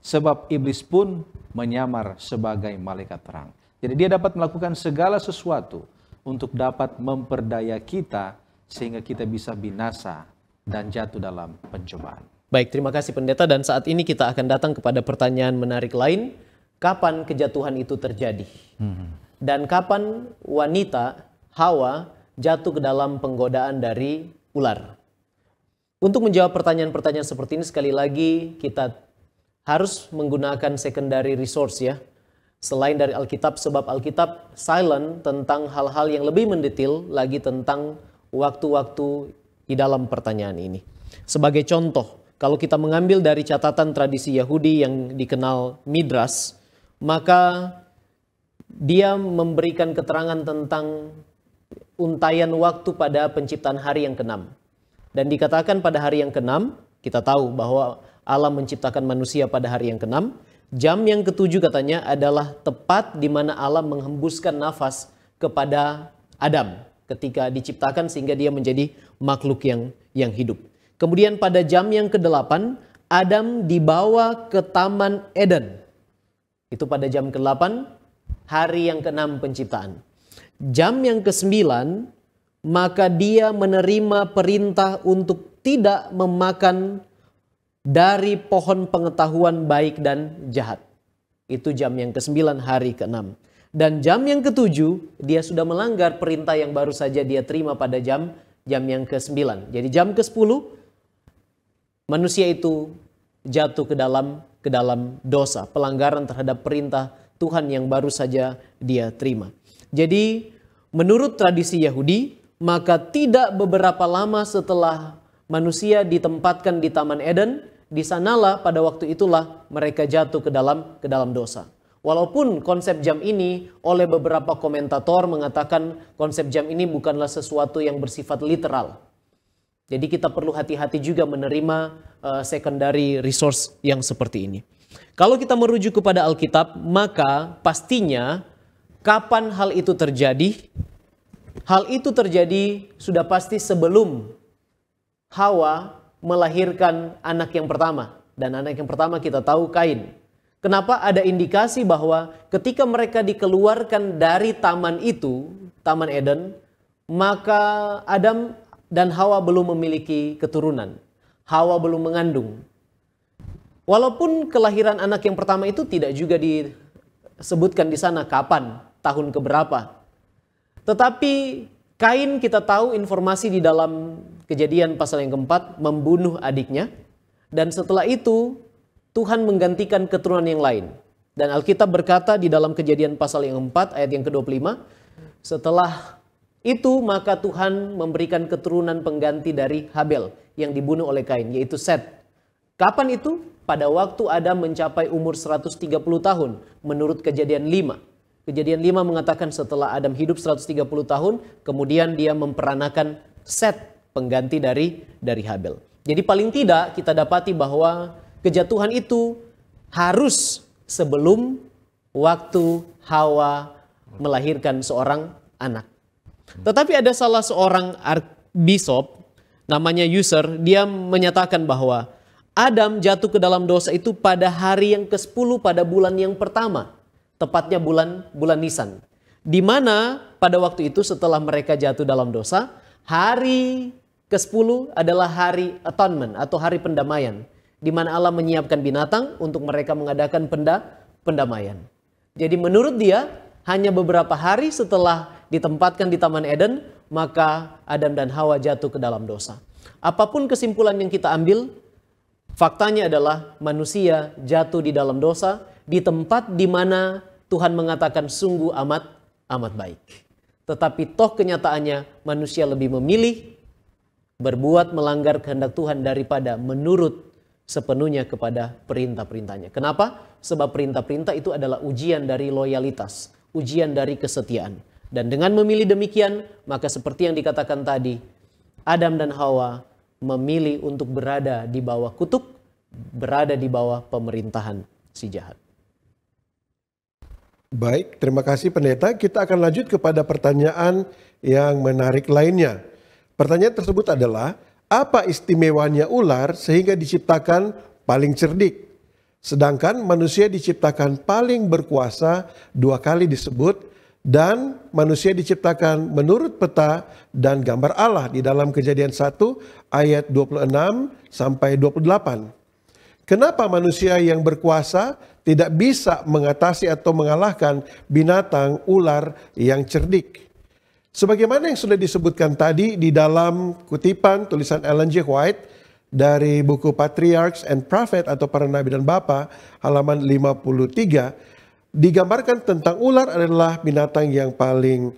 Sebab iblis pun menyamar sebagai malaikat terang. Jadi dia dapat melakukan segala sesuatu untuk dapat memperdaya kita sehingga kita bisa binasa dan jatuh dalam pencobaan. Baik, terima kasih pendeta, dan saat ini kita akan datang kepada pertanyaan menarik lain. Kapan kejatuhan itu terjadi? Dan kapan wanita Hawa jatuh ke dalam penggodaan dari ular? Untuk menjawab pertanyaan-pertanyaan seperti ini, sekali lagi kita harus menggunakan secondary resource, ya. Selain dari Alkitab, sebab Alkitab silent tentang hal-hal yang lebih mendetail lagi tentang waktu-waktu di dalam pertanyaan ini. Sebagai contoh, kalau kita mengambil dari catatan tradisi Yahudi yang dikenal Midrash, maka dia memberikan keterangan tentang untaian waktu pada penciptaan hari yang ke-6. Dan dikatakan pada hari yang ke-6, kita tahu bahwa Allah menciptakan manusia pada hari yang ke-6. Jam yang ke-7 katanya adalah tepat di mana Allah menghembuskan nafas kepada Adam ketika diciptakan sehingga dia menjadi makhluk yang hidup. Kemudian pada jam yang ke-8, Adam dibawa ke Taman Eden. Itu pada jam ke-8, hari yang ke-6 penciptaan. Jam yang ke-9, maka dia menerima perintah untuk tidak memakan dari pohon pengetahuan baik dan jahat. Itu jam yang ke-9, hari ke-6. Dan jam yang ke-7, dia sudah melanggar perintah yang baru saja dia terima pada jam yang ke-9. Jadi jam ke-10, manusia itu jatuh ke dalam dosa, pelanggaran terhadap perintah Tuhan yang baru saja dia terima. Jadi menurut tradisi Yahudi, maka tidak beberapa lama setelah manusia ditempatkan di Taman Eden, di sanalah pada waktu itulah mereka jatuh ke dalam dosa. Walaupun konsep jam ini oleh beberapa komentator mengatakan konsep jam ini bukanlah sesuatu yang bersifat literal. Jadi kita perlu hati-hati juga menerima secondary resource yang seperti ini. Kalau kita merujuk kepada Alkitab, maka pastinya kapan hal itu terjadi? Hal itu terjadi sudah pasti sebelum Hawa melahirkan anak yang pertama. Dan anak yang pertama kita tahu Kain. Kenapa? Ada indikasi bahwa ketika mereka dikeluarkan dari taman itu, Taman Eden, maka Adam dan Hawa belum memiliki keturunan. Hawa belum mengandung. Walaupun kelahiran anak yang pertama itu tidak juga disebutkan di sana kapan, tahun keberapa. Tetapi Kain kita tahu informasi di dalam Kejadian pasal yang keempat membunuh adiknya. Dan setelah itu Tuhan menggantikan keturunan yang lain. Dan Alkitab berkata di dalam Kejadian pasal yang keempat ayat yang ke-25, setelah itu maka Tuhan memberikan keturunan pengganti dari Habel yang dibunuh oleh Kain, yaitu Set. Kapan itu? Pada waktu Adam mencapai umur 130 tahun menurut Kejadian 5. Kejadian 5 mengatakan setelah Adam hidup 130 tahun, kemudian dia memperanakan Set, pengganti dari Habel. Jadi paling tidak kita dapati bahwa kejatuhan itu harus sebelum waktu Hawa melahirkan seorang anak. Tetapi ada salah seorang bishop namanya User, dia menyatakan bahwa Adam jatuh ke dalam dosa itu pada hari yang ke-10 pada bulan yang pertama, tepatnya bulan Nisan. Di mana pada waktu itu setelah mereka jatuh dalam dosa, hari ke-10 adalah hari atonement atau hari pendamaian, di mana Allah menyiapkan binatang untuk mereka mengadakan pendamaian. Jadi menurut dia, hanya beberapa hari setelah ditempatkan di Taman Eden, maka Adam dan Hawa jatuh ke dalam dosa. Apapun kesimpulan yang kita ambil, faktanya adalah manusia jatuh di dalam dosa di tempat di mana Tuhan mengatakan sungguh amat baik. Tetapi toh kenyataannya manusia lebih memilih berbuat melanggar kehendak Tuhan daripada menurut sepenuhnya kepada perintah-perintahnya. Kenapa? Sebab perintah-perintah itu adalah ujian dari loyalitas, ujian dari kesetiaan. Dan dengan memilih demikian, maka seperti yang dikatakan tadi, Adam dan Hawa memilih untuk berada di bawah kutuk, berada di bawah pemerintahan si jahat. Baik, terima kasih pendeta. Kita akan lanjut kepada pertanyaan yang menarik lainnya. Pertanyaan tersebut adalah, apa istimewanya ular sehingga diciptakan paling cerdik? Sedangkan manusia diciptakan paling berkuasa 2 kali disebut, dan manusia diciptakan menurut peta dan gambar Allah di dalam Kejadian 1 ayat 26 sampai 28. Kenapa manusia yang berkuasa tidak bisa mengatasi atau mengalahkan binatang ular yang cerdik? Sebagaimana yang sudah disebutkan tadi di dalam kutipan tulisan Ellen G. White dari buku Patriarchs and Prophet atau Para Nabi dan Bapa halaman 53, digambarkan tentang ular adalah binatang yang paling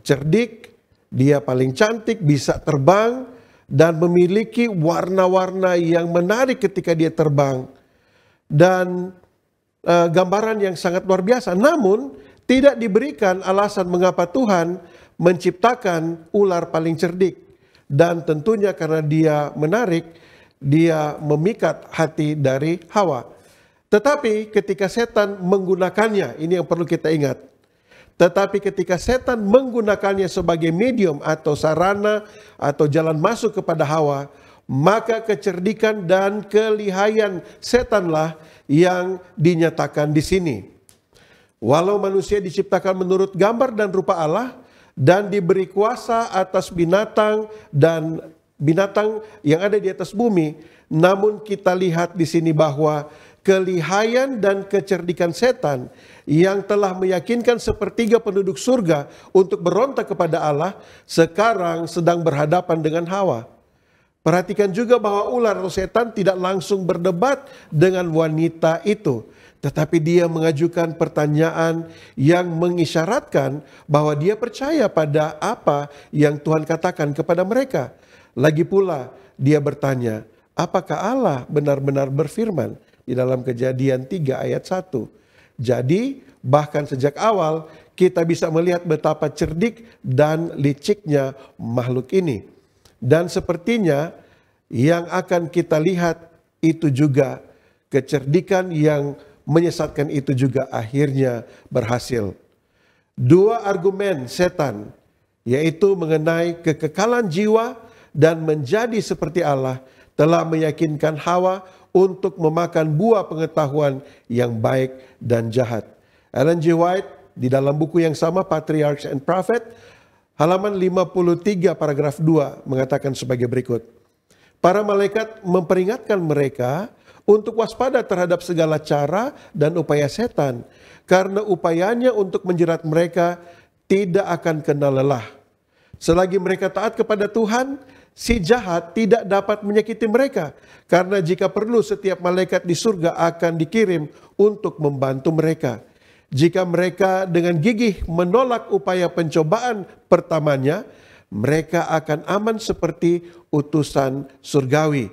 cerdik, dia paling cantik, bisa terbang, dan memiliki warna-warna yang menarik ketika dia terbang. Dan gambaran yang sangat luar biasa. Namun tidak diberikan alasan mengapa Tuhan menciptakan ular paling cerdik. dan tentunya karena dia menarik, dia memikat hati dari Hawa. Tetapi ketika setan menggunakannya, ini yang perlu kita ingat. Tetapi ketika setan menggunakannya sebagai medium atau sarana atau jalan masuk kepada Hawa, maka kecerdikan dan kelihayan setanlah yang dinyatakan di sini. Walau manusia diciptakan menurut gambar dan rupa Allah dan diberi kuasa atas binatang dan binatang yang ada di atas bumi, namun kita lihat di sini bahwa kelihayan dan kecerdikan setan yang telah meyakinkan sepertiga penduduk surga untuk berontak kepada Allah sekarang sedang berhadapan dengan Hawa. Perhatikan juga bahwa ular atau setan tidak langsung berdebat dengan wanita itu, tetapi dia mengajukan pertanyaan yang mengisyaratkan bahwa dia percaya pada apa yang Tuhan katakan kepada mereka. Lagi pula dia bertanya, apakah Allah benar-benar berfirman? Di dalam Kejadian 3 ayat 1. Jadi bahkan sejak awal kita bisa melihat betapa cerdik dan liciknya makhluk ini. Dan sepertinya yang akan kita lihat itu juga kecerdikan yang menyesatkan itu juga akhirnya berhasil. Dua argumen setan, yaitu mengenai kekekalan jiwa dan menjadi seperti Allah, telah meyakinkan Hawa untuk memakan buah pengetahuan yang baik dan jahat. Ellen G. White di dalam buku yang sama, Patriarchs and Prophet, halaman 53 paragraf 2 mengatakan sebagai berikut. Para malaikat memperingatkan mereka untuk waspada terhadap segala cara dan upaya setan, karena upayanya untuk menjerat mereka tidak akan kenal lelah. Selagi mereka taat kepada Tuhan, si jahat tidak dapat menyakiti mereka, karena jika perlu setiap malaikat di surga akan dikirim untuk membantu mereka. Jika mereka dengan gigih menolak upaya pencobaan pertamanya, mereka akan aman seperti utusan surgawi.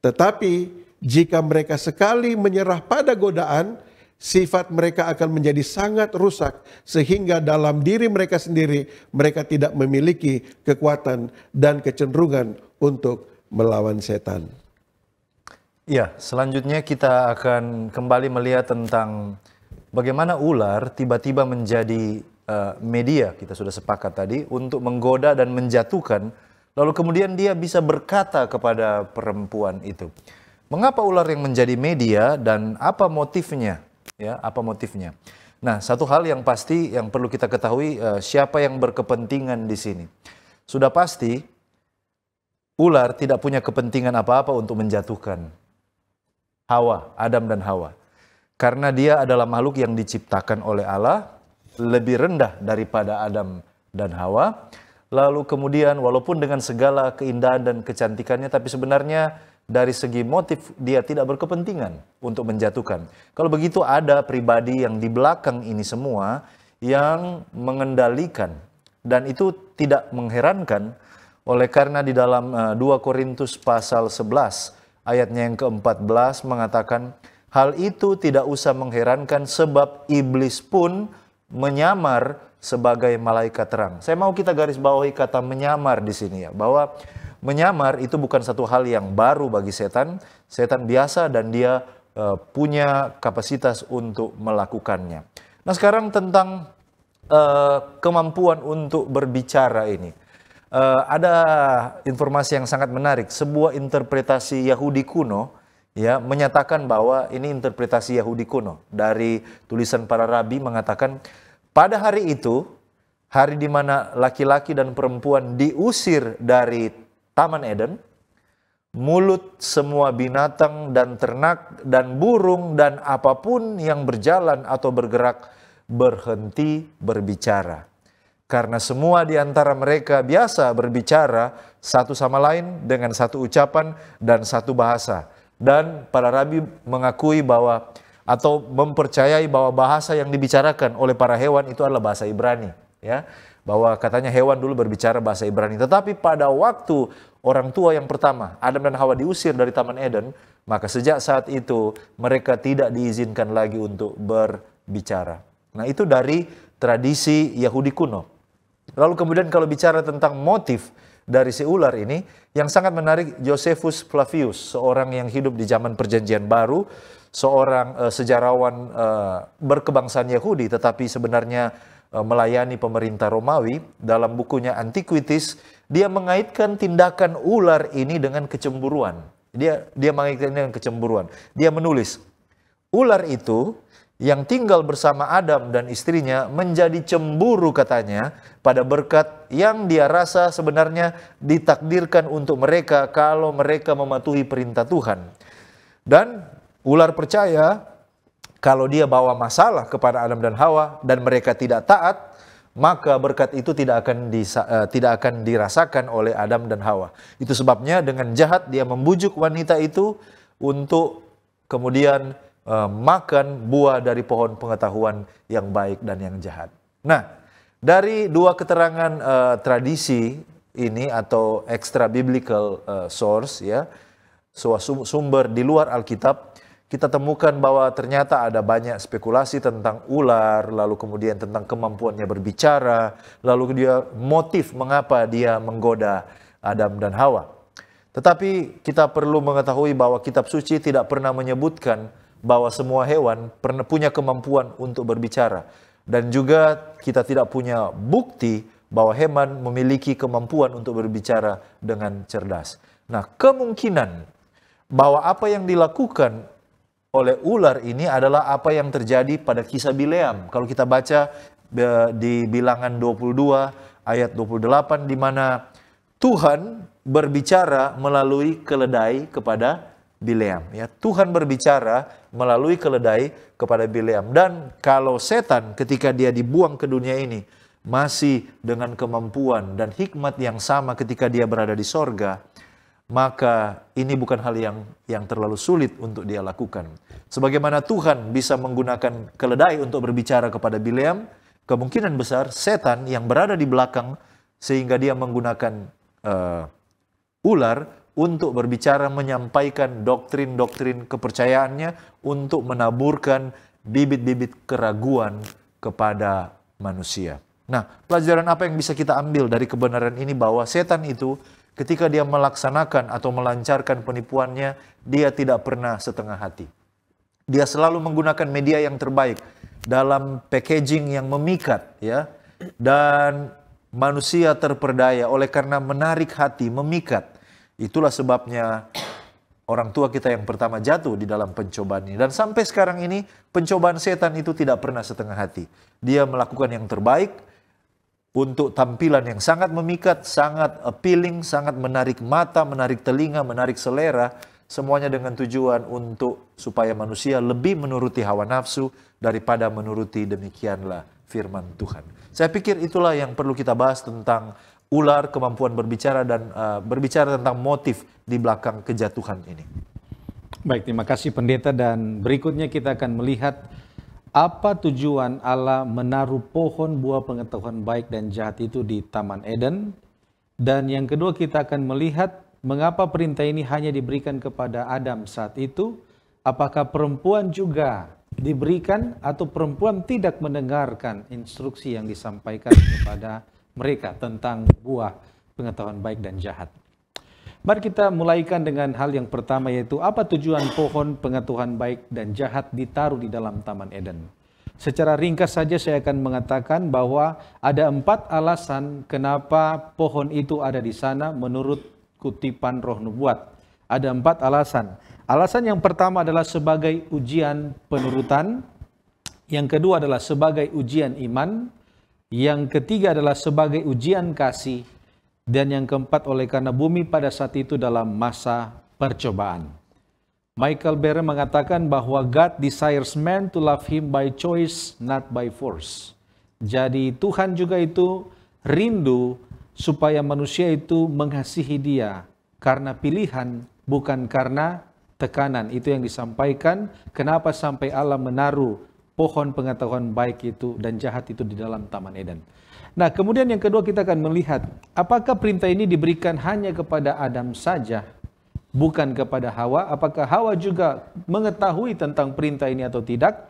Tetapi jika mereka sekali menyerah pada godaan, sifat mereka akan menjadi sangat rusak, sehingga dalam diri mereka sendiri mereka tidak memiliki kekuatan dan kecenderungan untuk melawan setan. Ya, selanjutnya kita akan kembali melihat tentang bagaimana ular tiba-tiba menjadi media, kita sudah sepakat tadi, untuk menggoda dan menjatuhkan, lalu kemudian dia bisa berkata kepada perempuan itu. Mengapa ular yang menjadi media dan apa motifnya? Ya, apa motifnya? Nah, satu hal yang pasti yang perlu kita ketahui, siapa yang berkepentingan di sini. Sudah pasti ular tidak punya kepentingan apa-apa untuk menjatuhkan Hawa, Adam dan Hawa. Karena dia adalah makhluk yang diciptakan oleh Allah, lebih rendah daripada Adam dan Hawa. Lalu kemudian walaupun dengan segala keindahan dan kecantikannya, tapi sebenarnya dari segi motif dia tidak berkepentingan untuk menjatuhkan. Kalau begitu ada pribadi yang di belakang ini semua yang mengendalikan. Dan itu tidak mengherankan oleh karena di dalam 2 Korintus pasal 11 ayatnya yang ke-14 mengatakan, hal itu tidak usah mengherankan sebab iblis pun menyamar sebagai malaikat terang. Saya mau kita garis bawahi kata menyamar di sini ya, bahwa menyamar itu bukan satu hal yang baru bagi setan. Setan biasa dan dia punya kapasitas untuk melakukannya. Nah, sekarang tentang kemampuan untuk berbicara ini. Ada informasi yang sangat menarik. Sebuah interpretasi Yahudi kuno ya menyatakan bahwa ini interpretasi Yahudi kuno dari tulisan para rabi mengatakan pada hari itu, hari di mana laki-laki dan perempuan diusir dari Taman Eden, mulut semua binatang dan ternak dan burung dan apapun yang berjalan atau bergerak berhenti berbicara. Karena semua di antara mereka biasa berbicara satu sama lain dengan satu ucapan dan satu bahasa. Dan para rabi mengakui bahwa atau mempercayai bahwa bahasa yang dibicarakan oleh para hewan itu adalah bahasa Ibrani. Ya, bahwa katanya hewan dulu berbicara bahasa Ibrani. Tetapi pada waktu orang tua yang pertama, Adam dan Hawa diusir dari Taman Eden, maka sejak saat itu mereka tidak diizinkan lagi untuk berbicara. Nah, itu dari tradisi Yahudi kuno. Lalu kemudian kalau bicara tentang motif dari si ular ini. Yang sangat menarik, Josephus Flavius, seorang yang hidup di zaman Perjanjian Baru, seorang sejarawan berkebangsaan Yahudi, tetapi sebenarnya melayani pemerintah Romawi. Dalam bukunya Antiquities, dia mengaitkan tindakan ular ini dengan kecemburuan. Dia mengaitkan dengan kecemburuan. Dia menulis, ular itu yang tinggal bersama Adam dan istrinya menjadi cemburu katanya pada berkat yang dia rasa sebenarnya ditakdirkan untuk mereka kalau mereka mematuhi perintah Tuhan. Dan ular percaya kalau dia bawa masalah kepada Adam dan Hawa dan mereka tidak taat, maka berkat itu tidak akan dirasakan oleh Adam dan Hawa. Itu sebabnya dengan jahat dia membujuk wanita itu untuk kemudian makan buah dari pohon pengetahuan yang baik dan yang jahat. Nah, dari dua keterangan tradisi ini atau extra biblical source, ya, sumber di luar Alkitab, kita temukan bahwa ternyata ada banyak spekulasi tentang ular, lalu kemudian tentang kemampuannya berbicara, lalu dia motif mengapa dia menggoda Adam dan Hawa. Tetapi kita perlu mengetahui bahwa kitab suci tidak pernah menyebutkan bahwa semua hewan punya kemampuan untuk berbicara. Dan juga kita tidak punya bukti bahwa hewan memiliki kemampuan untuk berbicara dengan cerdas. Nah, kemungkinan bahwa apa yang dilakukan oleh ular ini adalah apa yang terjadi pada kisah Bileam. Kalau kita baca di Bilangan 22 ayat 28, di mana Tuhan berbicara melalui keledai kepada Bileam, ya. Tuhan berbicara melalui keledai kepada Bileam. Dan kalau setan ketika dia dibuang ke dunia ini masih dengan kemampuan dan hikmat yang sama ketika dia berada di sorga, maka ini bukan hal yang terlalu sulit untuk dia lakukan. Sebagaimana Tuhan bisa menggunakan keledai untuk berbicara kepada Bileam, kemungkinan besar setan yang berada di belakang sehingga dia menggunakan ular untuk berbicara, menyampaikan doktrin-doktrin kepercayaannya untuk menaburkan bibit-bibit keraguan kepada manusia. Nah, pelajaran apa yang bisa kita ambil dari kebenaran ini? Bahwa setan itu ketika dia melaksanakan atau melancarkan penipuannya, dia tidak pernah setengah hati. Dia selalu menggunakan media yang terbaik dalam packaging yang memikat, ya. Dan manusia terperdaya oleh karena menarik hati, memikat. Itulah sebabnya orang tua kita yang pertama jatuh di dalam pencobaan ini. Dan sampai sekarang ini pencobaan setan itu tidak pernah setengah hati. Dia melakukan yang terbaik untuk tampilan yang sangat memikat, sangat appealing, sangat menarik mata, menarik telinga, menarik selera. Semuanya dengan tujuan untuk supaya manusia lebih menuruti hawa nafsu daripada menuruti demikianlah firman Tuhan. Saya pikir itulah yang perlu kita bahas tentang ular, kemampuan berbicara, dan berbicara tentang motif di belakang kejatuhan ini. Baik, terima kasih pendeta. Dan berikutnya kita akan melihat apa tujuan Allah menaruh pohon buah pengetahuan baik dan jahat itu di Taman Eden. Dan yang kedua kita akan melihat mengapa perintah ini hanya diberikan kepada Adam saat itu. Apakah perempuan juga diberikan atau perempuan tidak mendengarkan instruksi yang disampaikan kepada mereka tentang buah pengetahuan baik dan jahat. Mari kita mulaikan dengan hal yang pertama, yaitu apa tujuan pohon pengetahuan baik dan jahat ditaruh di dalam Taman Eden. Secara ringkas saja saya akan mengatakan bahwa ada 4 alasan kenapa pohon itu ada di sana menurut kutipan Roh Nubuat. Ada 4 alasan. Alasan yang pertama adalah sebagai ujian penurutan. Yang kedua adalah sebagai ujian iman. Yang ketiga adalah sebagai ujian kasih. Dan yang keempat oleh karena bumi pada saat itu dalam masa percobaan. Michael Barr mengatakan bahwa God desires man to love him by choice, not by force. Jadi Tuhan juga itu rindu supaya manusia itu mengasihi dia karena pilihan, bukan karena tekanan. Itu yang disampaikan kenapa sampai Allah menaruh pohon pengetahuan baik itu dan jahat itu di dalam Taman Eden. Nah, kemudian yang kedua kita akan melihat apakah perintah ini diberikan hanya kepada Adam saja, bukan kepada Hawa. Apakah Hawa juga mengetahui tentang perintah ini atau tidak?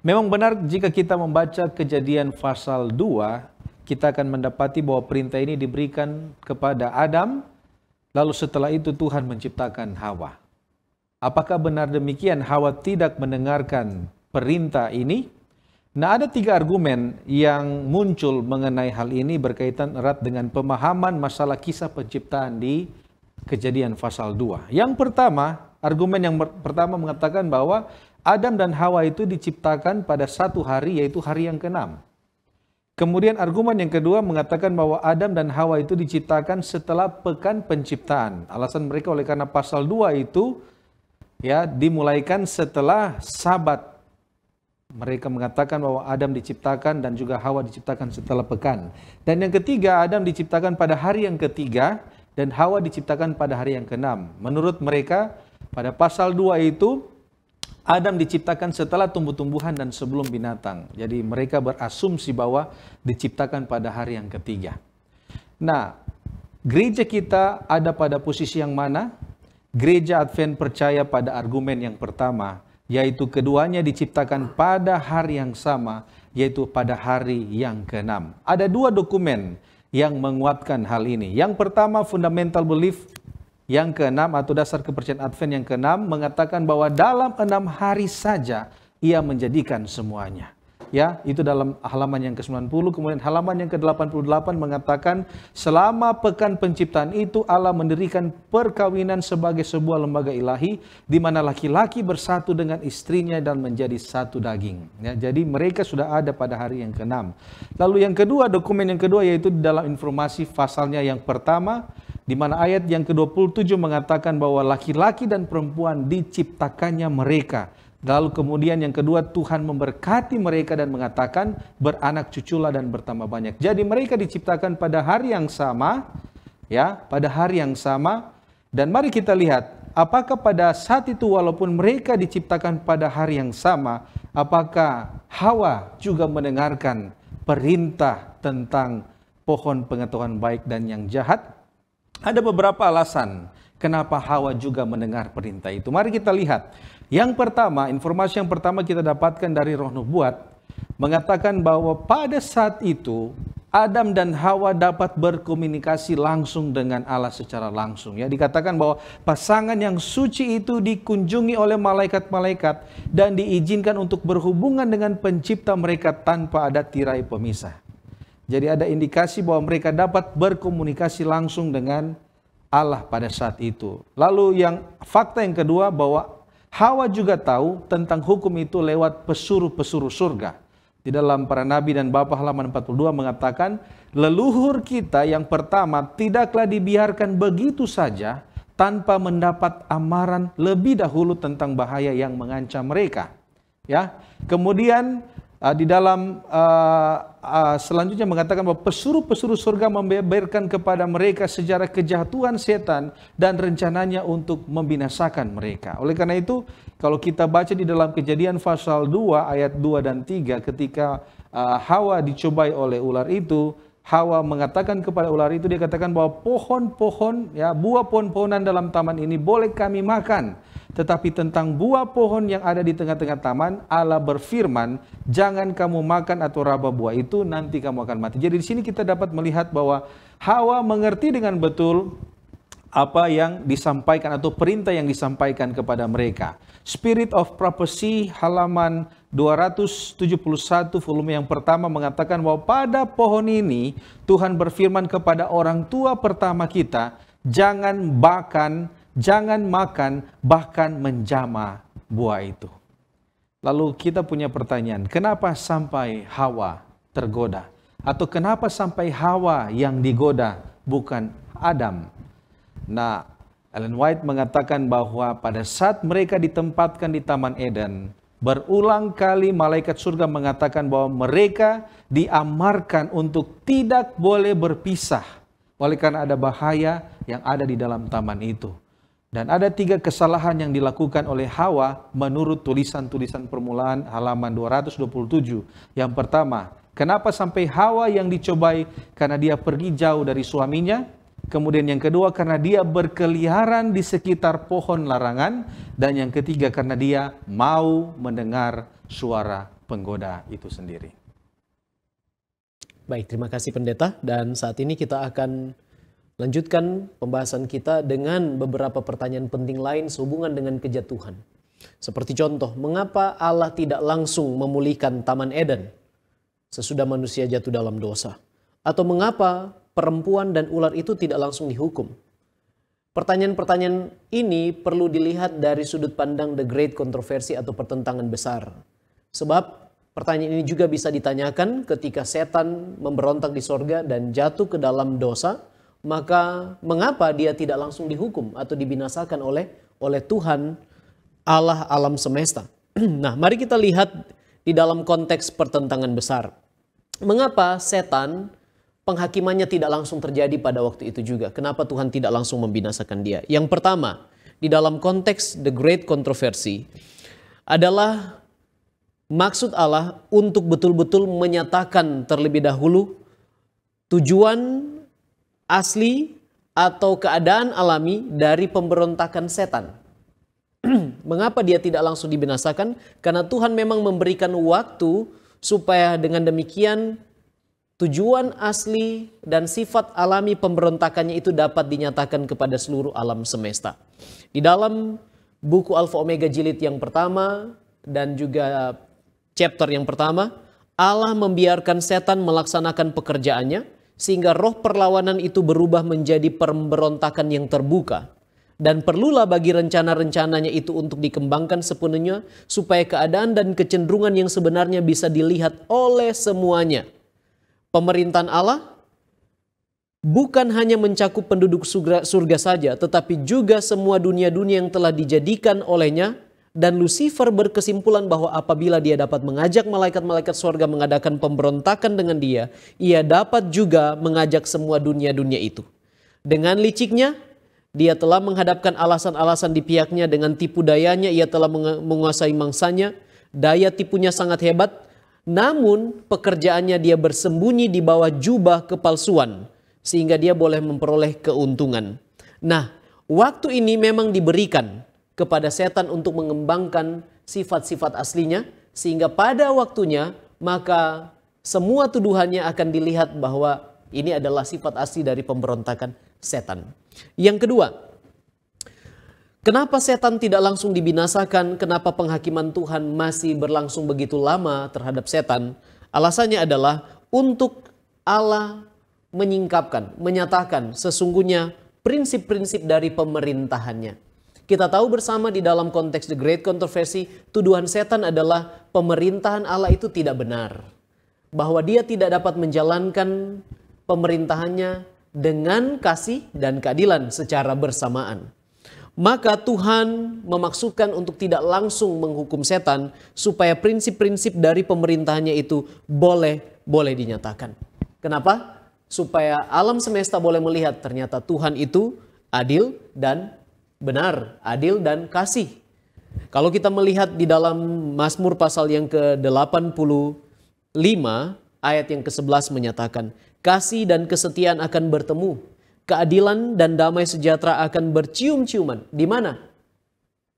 Memang benar jika kita membaca Kejadian pasal 2, kita akan mendapati bahwa perintah ini diberikan kepada Adam, lalu setelah itu Tuhan menciptakan Hawa. Apakah benar demikian Hawa tidak mendengarkan perintah ini? Nah, ada 3 argumen yang muncul mengenai hal ini berkaitan erat dengan pemahaman masalah kisah penciptaan di Kejadian pasal 2. Yang pertama, argumen yang pertama mengatakan bahwa Adam dan Hawa itu diciptakan pada satu hari, yaitu hari yang ke-6. Kemudian argumen yang kedua mengatakan bahwa Adam dan Hawa itu diciptakan setelah pekan penciptaan. Alasan mereka oleh karena pasal 2 itu ya dimulaikan setelah Sabat. Mereka mengatakan bahwa Adam diciptakan dan juga Hawa diciptakan setelah pekan. Dan yang ketiga, Adam diciptakan pada hari yang ketiga dan Hawa diciptakan pada hari yang ke-6. Menurut mereka, pada pasal 2 itu, Adam diciptakan setelah tumbuh-tumbuhan dan sebelum binatang. Jadi mereka berasumsi bahwa diciptakan pada hari yang ketiga. Nah, gereja kita ada pada posisi yang mana? Gereja Advent percaya pada argumen yang pertama, yaitu keduanya diciptakan pada hari yang sama, yaitu pada hari yang ke-6. Ada 2 dokumen yang menguatkan hal ini. Yang pertama, fundamental belief yang ke-6 atau dasar kepercayaan Advent yang ke-6 mengatakan bahwa dalam 6 hari saja ia menjadikan semuanya. Ya, itu dalam halaman yang ke-90, kemudian halaman yang ke-88 mengatakan selama pekan penciptaan itu Allah mendirikan perkawinan sebagai sebuah lembaga ilahi di mana laki-laki bersatu dengan istrinya dan menjadi satu daging. Ya, jadi mereka sudah ada pada hari yang ke-6. Lalu yang kedua, dokumen yang kedua yaitu dalam informasi pasalnya yang pertama di mana ayat yang ke-27 mengatakan bahwa laki-laki dan perempuan diciptakannya mereka. Lalu kemudian yang kedua, Tuhan memberkati mereka dan mengatakan beranak cuculah dan bertambah banyak. Jadi mereka diciptakan pada hari yang sama, ya, pada hari yang sama. Dan mari kita lihat, apakah pada saat itu walaupun mereka diciptakan pada hari yang sama, apakah Hawa juga mendengarkan perintah tentang pohon pengetahuan baik dan yang jahat? Ada beberapa alasan kenapa Hawa juga mendengar perintah itu. Mari kita lihat. Yang pertama, informasi yang pertama kita dapatkan dari Roh Nubuat mengatakan bahwa pada saat itu Adam dan Hawa dapat berkomunikasi langsung dengan Allah secara langsung. Ya, dikatakan bahwa pasangan yang suci itu dikunjungi oleh malaikat-malaikat dan diizinkan untuk berhubungan dengan pencipta mereka tanpa ada tirai pemisah. Jadi ada indikasi bahwa mereka dapat berkomunikasi langsung dengan Allah pada saat itu. Lalu yang fakta yang kedua bahwa Hawa juga tahu tentang hukum itu lewat pesuruh-pesuruh surga. Di dalam Para Nabi dan Bapa halaman 42 mengatakan, leluhur kita yang pertama tidaklah dibiarkan begitu saja tanpa mendapat amaran lebih dahulu tentang bahaya yang mengancam mereka. Ya, kemudian di dalam selanjutnya mengatakan bahwa pesuruh-pesuruh surga membeberkan kepada mereka sejarah kejatuhan setan dan rencananya untuk membinasakan mereka. Oleh karena itu, kalau kita baca di dalam Kejadian pasal 2 ayat 2 dan 3 ketika Hawa dicobai oleh ular itu, Hawa mengatakan kepada ular itu, dia katakan bahwa pohon-pohon, ya, buah pohon-pohonan dalam taman ini boleh kami makan. Tetapi tentang buah pohon yang ada di tengah-tengah taman, Allah berfirman, jangan kamu makan atau raba buah itu, nanti kamu akan mati. Jadi di sini kita dapat melihat bahwa Hawa mengerti dengan betul apa yang disampaikan atau perintah yang disampaikan kepada mereka. Spirit of Prophecy halaman 271 volume yang pertama mengatakan bahwa pada pohon ini Tuhan berfirman kepada orang tua pertama kita, jangan makan, bahkan menjamah buah itu. Lalu kita punya pertanyaan, kenapa sampai Hawa tergoda? Atau kenapa sampai Hawa yang digoda, bukan Adam? Nah, Ellen White mengatakan bahwa pada saat mereka ditempatkan di Taman Eden, berulang kali malaikat surga mengatakan bahwa mereka diamarkan untuk tidak boleh berpisah oleh karena ada bahaya yang ada di dalam taman itu. Dan ada 3 kesalahan yang dilakukan oleh Hawa menurut tulisan-tulisan permulaan halaman 227. Yang pertama, kenapa sampai Hawa yang dicobai? Karena dia pergi jauh dari suaminya. Kemudian yang kedua, karena dia berkeliaran di sekitar pohon larangan. Dan yang ketiga, karena dia mau mendengar suara penggoda itu sendiri. Baik, terima kasih pendeta. Dan saat ini kita akan lanjutkan pembahasan kita dengan beberapa pertanyaan penting lain sehubungan dengan kejatuhan. Seperti contoh, mengapa Allah tidak langsung memulihkan Taman Eden sesudah manusia jatuh dalam dosa? Atau mengapa perempuan dan ular itu tidak langsung dihukum? Pertanyaan-pertanyaan ini perlu dilihat dari sudut pandang the great controversy atau pertentangan besar. Sebab pertanyaan ini juga bisa ditanyakan ketika setan memberontak di sorga dan jatuh ke dalam dosa, maka mengapa dia tidak langsung dihukum atau dibinasakan oleh Tuhan Allah alam semesta. Nah, mari kita lihat di dalam konteks pertentangan besar. Mengapa setan penghakimannya tidak langsung terjadi pada waktu itu juga? Kenapa Tuhan tidak langsung membinasakan dia? Yang pertama, di dalam konteks the great controversy adalah maksud Allah untuk betul-betul menyatakan terlebih dahulu tujuan asli atau keadaan alami dari pemberontakan setan. Mengapa dia tidak langsung dibinasakan? Karena Tuhan memang memberikan waktu supaya dengan demikian tujuan asli dan sifat alami pemberontakannya itu dapat dinyatakan kepada seluruh alam semesta. Di dalam buku Alfa Omega jilid yang pertama dan juga chapter yang pertama, Allah membiarkan setan melaksanakan pekerjaannya sehingga roh perlawanan itu berubah menjadi pemberontakan yang terbuka. Dan perlulah bagi rencana-rencananya itu untuk dikembangkan sepenuhnya supaya keadaan dan kecenderungan yang sebenarnya bisa dilihat oleh semuanya. Pemerintahan Allah bukan hanya mencakup penduduk surga saja, tetapi juga semua dunia-dunia yang telah dijadikan olehnya. Dan Lucifer berkesimpulan bahwa apabila dia dapat mengajak malaikat-malaikat surga mengadakan pemberontakan dengan dia, ia dapat juga mengajak semua dunia-dunia itu. Dengan liciknya, dia telah menghadapkan alasan-alasan di pihaknya. Dengan tipu dayanya, ia telah menguasai mangsanya. Daya tipunya sangat hebat. Namun pekerjaannya dia bersembunyi di bawah jubah kepalsuan, sehingga dia boleh memperoleh keuntungan. Nah, waktu ini memang diberikan kepada setan untuk mengembangkan sifat-sifat aslinya, sehingga pada waktunya maka semua tuduhannya akan dilihat bahwa ini adalah sifat asli dari pemberontakan setan. Yang kedua, kenapa setan tidak langsung dibinasakan? Kenapa penghakiman Tuhan masih berlangsung begitu lama terhadap setan? Alasannya adalah untuk Allah menyingkapkan, menyatakan sesungguhnya prinsip-prinsip dari pemerintahannya. Kita tahu bersama di dalam konteks the great controversy, tuduhan setan adalah pemerintahan Allah itu tidak benar. Bahwa dia tidak dapat menjalankan pemerintahannya dengan kasih dan keadilan secara bersamaan. Maka Tuhan memaksudkan untuk tidak langsung menghukum setan supaya prinsip-prinsip dari pemerintahannya itu boleh dinyatakan. Kenapa? Supaya alam semesta boleh melihat ternyata Tuhan itu adil dan benar, adil dan kasih. Kalau kita melihat di dalam Mazmur pasal yang ke-85 ayat yang ke-11 menyatakan, kasih dan kesetiaan akan bertemu, keadilan dan damai sejahtera akan bercium-ciuman. Di mana?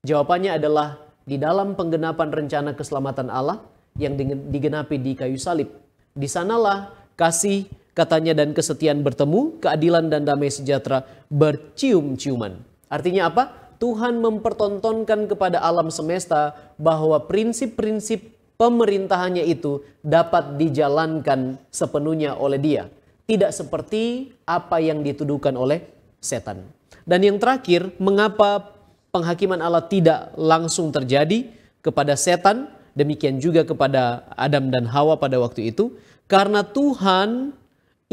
Jawabannya adalah di dalam penggenapan rencana keselamatan Allah yang digenapi di kayu salib. Di sanalah kasih, katanya, dan kesetiaan bertemu, keadilan dan damai sejahtera bercium-ciuman. Artinya apa? Tuhan mempertontonkan kepada alam semesta bahwa prinsip-prinsip pemerintahannya itu dapat dijalankan sepenuhnya oleh dia. Tidak seperti apa yang dituduhkan oleh setan. Dan yang terakhir, mengapa penghakiman Allah tidak langsung terjadi kepada setan, demikian juga kepada Adam dan Hawa pada waktu itu? Karena Tuhan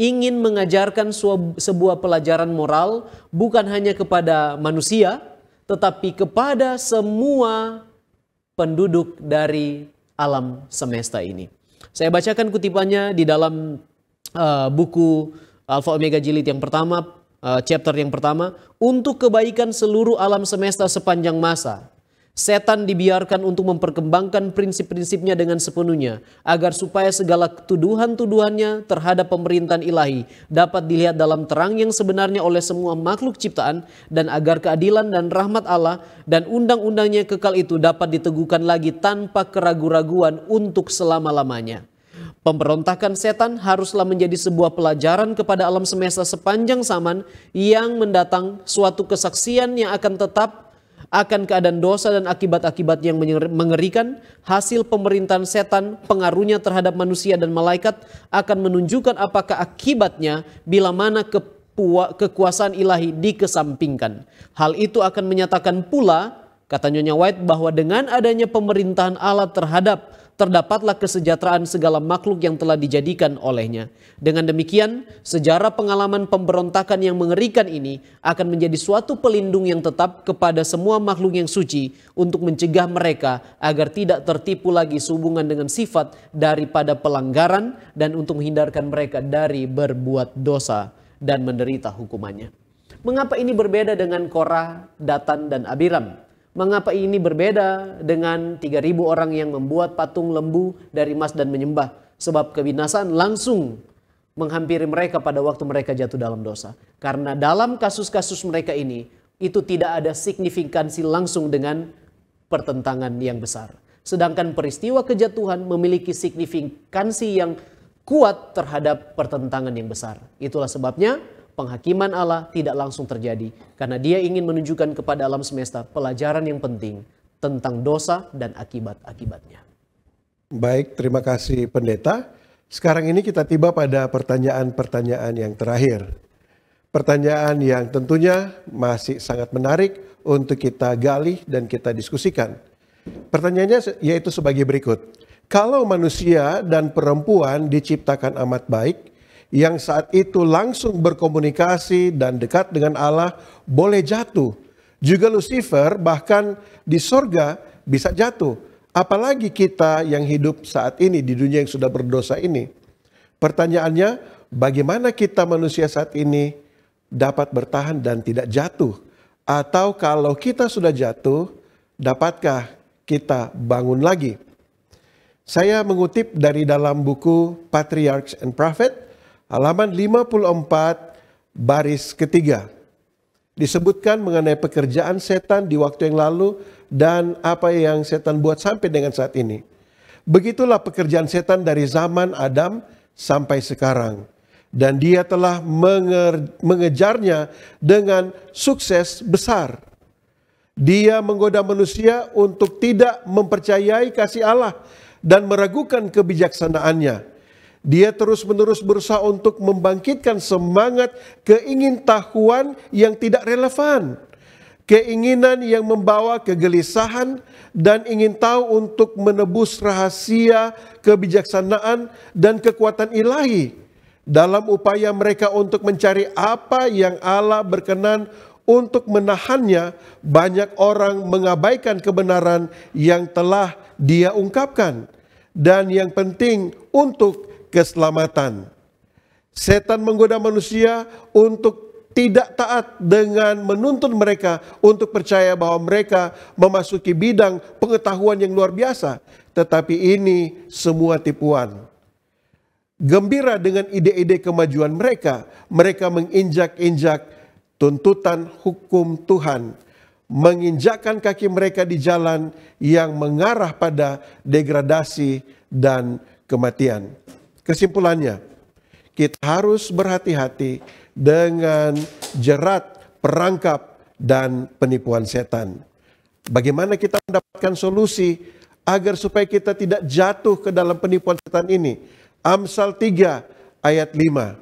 ingin mengajarkan sebuah pelajaran moral bukan hanya kepada manusia, tetapi kepada semua penduduk dari alam semesta ini. Saya bacakan kutipannya di dalam buku Alfa Omega jilid yang pertama, chapter yang pertama. Untuk kebaikan seluruh alam semesta sepanjang masa, setan dibiarkan untuk memperkembangkan prinsip-prinsipnya dengan sepenuhnya, agar supaya segala tuduhan-tuduhannya terhadap pemerintahan ilahi dapat dilihat dalam terang yang sebenarnya oleh semua makhluk ciptaan, dan agar keadilan dan rahmat Allah dan undang-undangnya kekal itu dapat diteguhkan lagi tanpa keraguan-raguan untuk selama-lamanya. Pemberontakan setan haruslah menjadi sebuah pelajaran kepada alam semesta sepanjang zaman yang mendatang, suatu kesaksian yang akan tetap akan keadaan dosa dan akibat-akibat yang mengerikan. Hasil pemerintahan setan, pengaruhnya terhadap manusia dan malaikat akan menunjukkan apakah akibatnya bila mana kekuasaan ilahi dikesampingkan. Hal itu akan menyatakan pula, kata Nyonya White, bahwa dengan adanya pemerintahan Allah terdapatlah kesejahteraan segala makhluk yang telah dijadikan olehnya. Dengan demikian, sejarah pengalaman pemberontakan yang mengerikan ini akan menjadi suatu pelindung yang tetap kepada semua makhluk yang suci untuk mencegah mereka agar tidak tertipu lagi sehubungan dengan sifat daripada pelanggaran dan untuk menghindarkan mereka dari berbuat dosa dan menderita hukumannya. Mengapa ini berbeda dengan Korah, Datan, dan Abiram? Mengapa ini berbeda dengan 3.000 orang yang membuat patung lembu dari emas dan menyembah? Sebab kebinasaan langsung menghampiri mereka pada waktu mereka jatuh dalam dosa. Karena dalam kasus-kasus mereka ini, itu tidak ada signifikansi langsung dengan pertentangan yang besar. Sedangkan peristiwa kejatuhan memiliki signifikansi yang kuat terhadap pertentangan yang besar. Itulah sebabnya penghakiman Allah tidak langsung terjadi, karena Dia ingin menunjukkan kepada alam semesta pelajaran yang penting tentang dosa dan akibat-akibatnya. Baik, terima kasih Pendeta. Sekarang ini kita tiba pada pertanyaan-pertanyaan yang terakhir. Pertanyaan yang tentunya masih sangat menarik untuk kita gali dan kita diskusikan. Pertanyaannya yaitu sebagai berikut. Kalau manusia dan perempuan diciptakan amat baik, yang saat itu langsung berkomunikasi dan dekat dengan Allah, boleh jatuh. Juga Lucifer bahkan di sorga bisa jatuh. Apalagi kita yang hidup saat ini di dunia yang sudah berdosa ini. Pertanyaannya, bagaimana kita manusia saat ini dapat bertahan dan tidak jatuh? Atau kalau kita sudah jatuh, dapatkah kita bangun lagi? Saya mengutip dari dalam buku Patriarchs and Prophets, halaman 54 baris ketiga. Disebutkan mengenai pekerjaan setan di waktu yang lalu dan apa yang setan buat sampai dengan saat ini. Begitulah pekerjaan setan dari zaman Adam sampai sekarang. Dan dia telah mengejarnya dengan sukses besar. Dia menggoda manusia untuk tidak mempercayai kasih Allah dan meragukan kebijaksanaannya. Dia terus-menerus berusaha untuk membangkitkan semangat keingintahuan yang tidak relevan. Keinginan yang membawa kegelisahan dan ingin tahu untuk menebus rahasia kebijaksanaan dan kekuatan ilahi. Dalam upaya mereka untuk mencari apa yang Allah berkenan untuk menahannya, banyak orang mengabaikan kebenaran yang telah Dia ungkapkan. Dan yang penting untuk keselamatan. Setan menggoda manusia untuk tidak taat dengan menuntun mereka untuk percaya bahwa mereka memasuki bidang pengetahuan yang luar biasa. Tetapi ini semua tipuan. Gembira dengan ide-ide kemajuan mereka, mereka menginjak-injak tuntutan hukum Tuhan, menginjakkan kaki mereka di jalan yang mengarah pada degradasi dan kematian. Kesimpulannya, kita harus berhati-hati dengan jerat, perangkap, dan penipuan setan. Bagaimana kita mendapatkan solusi agar supaya kita tidak jatuh ke dalam penipuan setan ini? Amsal 3 ayat 5.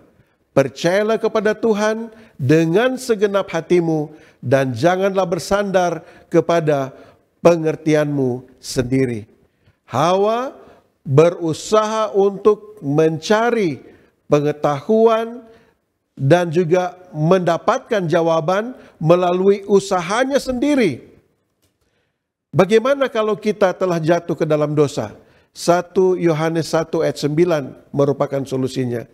Percayalah kepada Tuhan dengan segenap hatimu dan janganlah bersandar kepada pengertianmu sendiri. Hawa berusaha untuk mencari pengetahuan dan juga mendapatkan jawaban melalui usahanya sendiri. Bagaimana kalau kita telah jatuh ke dalam dosa? 1 Yohanes 1 ayat 9 merupakan solusinya.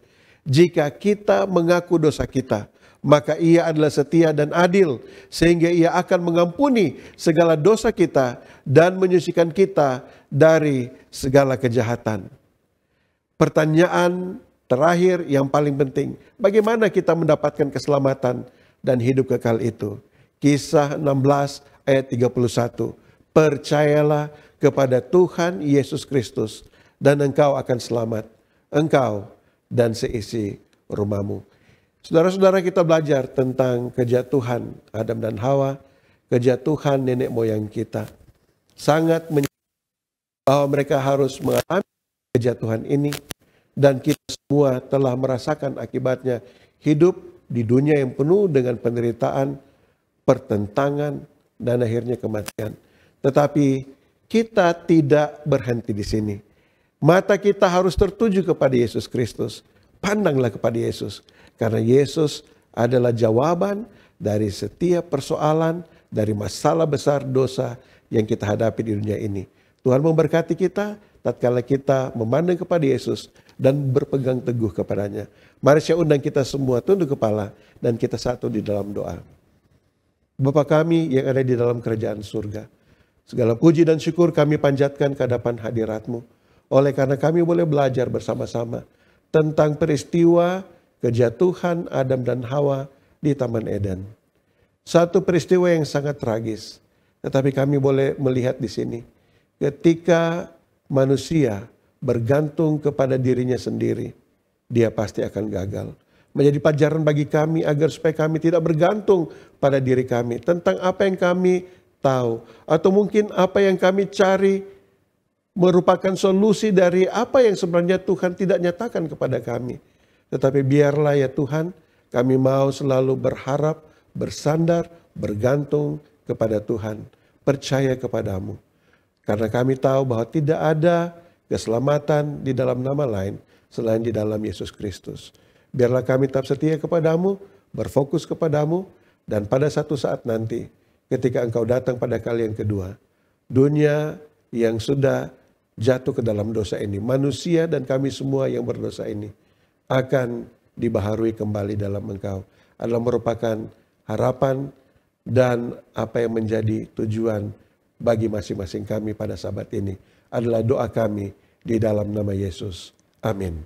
Jika kita mengaku dosa kita, maka Ia adalah setia dan adil, sehingga Ia akan mengampuni segala dosa kita dan menyucikan kita dari segala kejahatan. Pertanyaan terakhir yang paling penting, bagaimana kita mendapatkan keselamatan dan hidup kekal itu? Kisah 16 ayat 31. Percayalah kepada Tuhan Yesus Kristus dan engkau akan selamat. engkau dan seisi rumahmu. Saudara-saudara, kita belajar tentang kejatuhan Adam dan Hawa, kejatuhan nenek moyang kita. Sangat bahwa mereka harus mengalami kejatuhan ini, dan kita semua telah merasakan akibatnya, hidup di dunia yang penuh dengan penderitaan, pertentangan, dan akhirnya kematian. Tetapi kita tidak berhenti di sini. Mata kita harus tertuju kepada Yesus Kristus. Pandanglah kepada Yesus, karena Yesus adalah jawaban dari setiap persoalan, dari masalah besar dosa yang kita hadapi di dunia ini. Tuhan memberkati kita tatkala kita memandang kepada Yesus dan berpegang teguh kepadanya. Mari saya undang kita semua tunduk kepala dan kita satu di dalam doa. Bapa kami yang ada di dalam kerajaan surga, segala puji dan syukur kami panjatkan ke hadapan hadirat-Mu. Oleh karena kami boleh belajar bersama-sama tentang peristiwa kejatuhan Adam dan Hawa di Taman Eden. Satu peristiwa yang sangat tragis, tetapi kami boleh melihat di sini ketika manusia bergantung kepada dirinya sendiri, dia pasti akan gagal. Menjadi pelajaran bagi kami agar supaya kami tidak bergantung pada diri kami tentang apa yang kami tahu, atau mungkin apa yang kami cari merupakan solusi dari apa yang sebenarnya Tuhan tidak nyatakan kepada kami. Tetapi biarlah ya Tuhan, kami mau selalu berharap, bersandar, bergantung kepada Tuhan, percaya kepadamu. Karena kami tahu bahwa tidak ada keselamatan di dalam nama lain selain di dalam Yesus Kristus. Biarlah kami tetap setia kepadamu, berfokus kepadamu, dan pada satu saat nanti ketika Engkau datang pada kali yang kedua, dunia yang sudah jatuh ke dalam dosa ini, manusia dan kami semua yang berdosa ini akan dibaharui kembali dalam Engkau. Adalah merupakan harapan dan apa yang menjadi tujuan bagi masing-masing kami pada sabat ini. Adalah doa kami di dalam nama Yesus. Amin.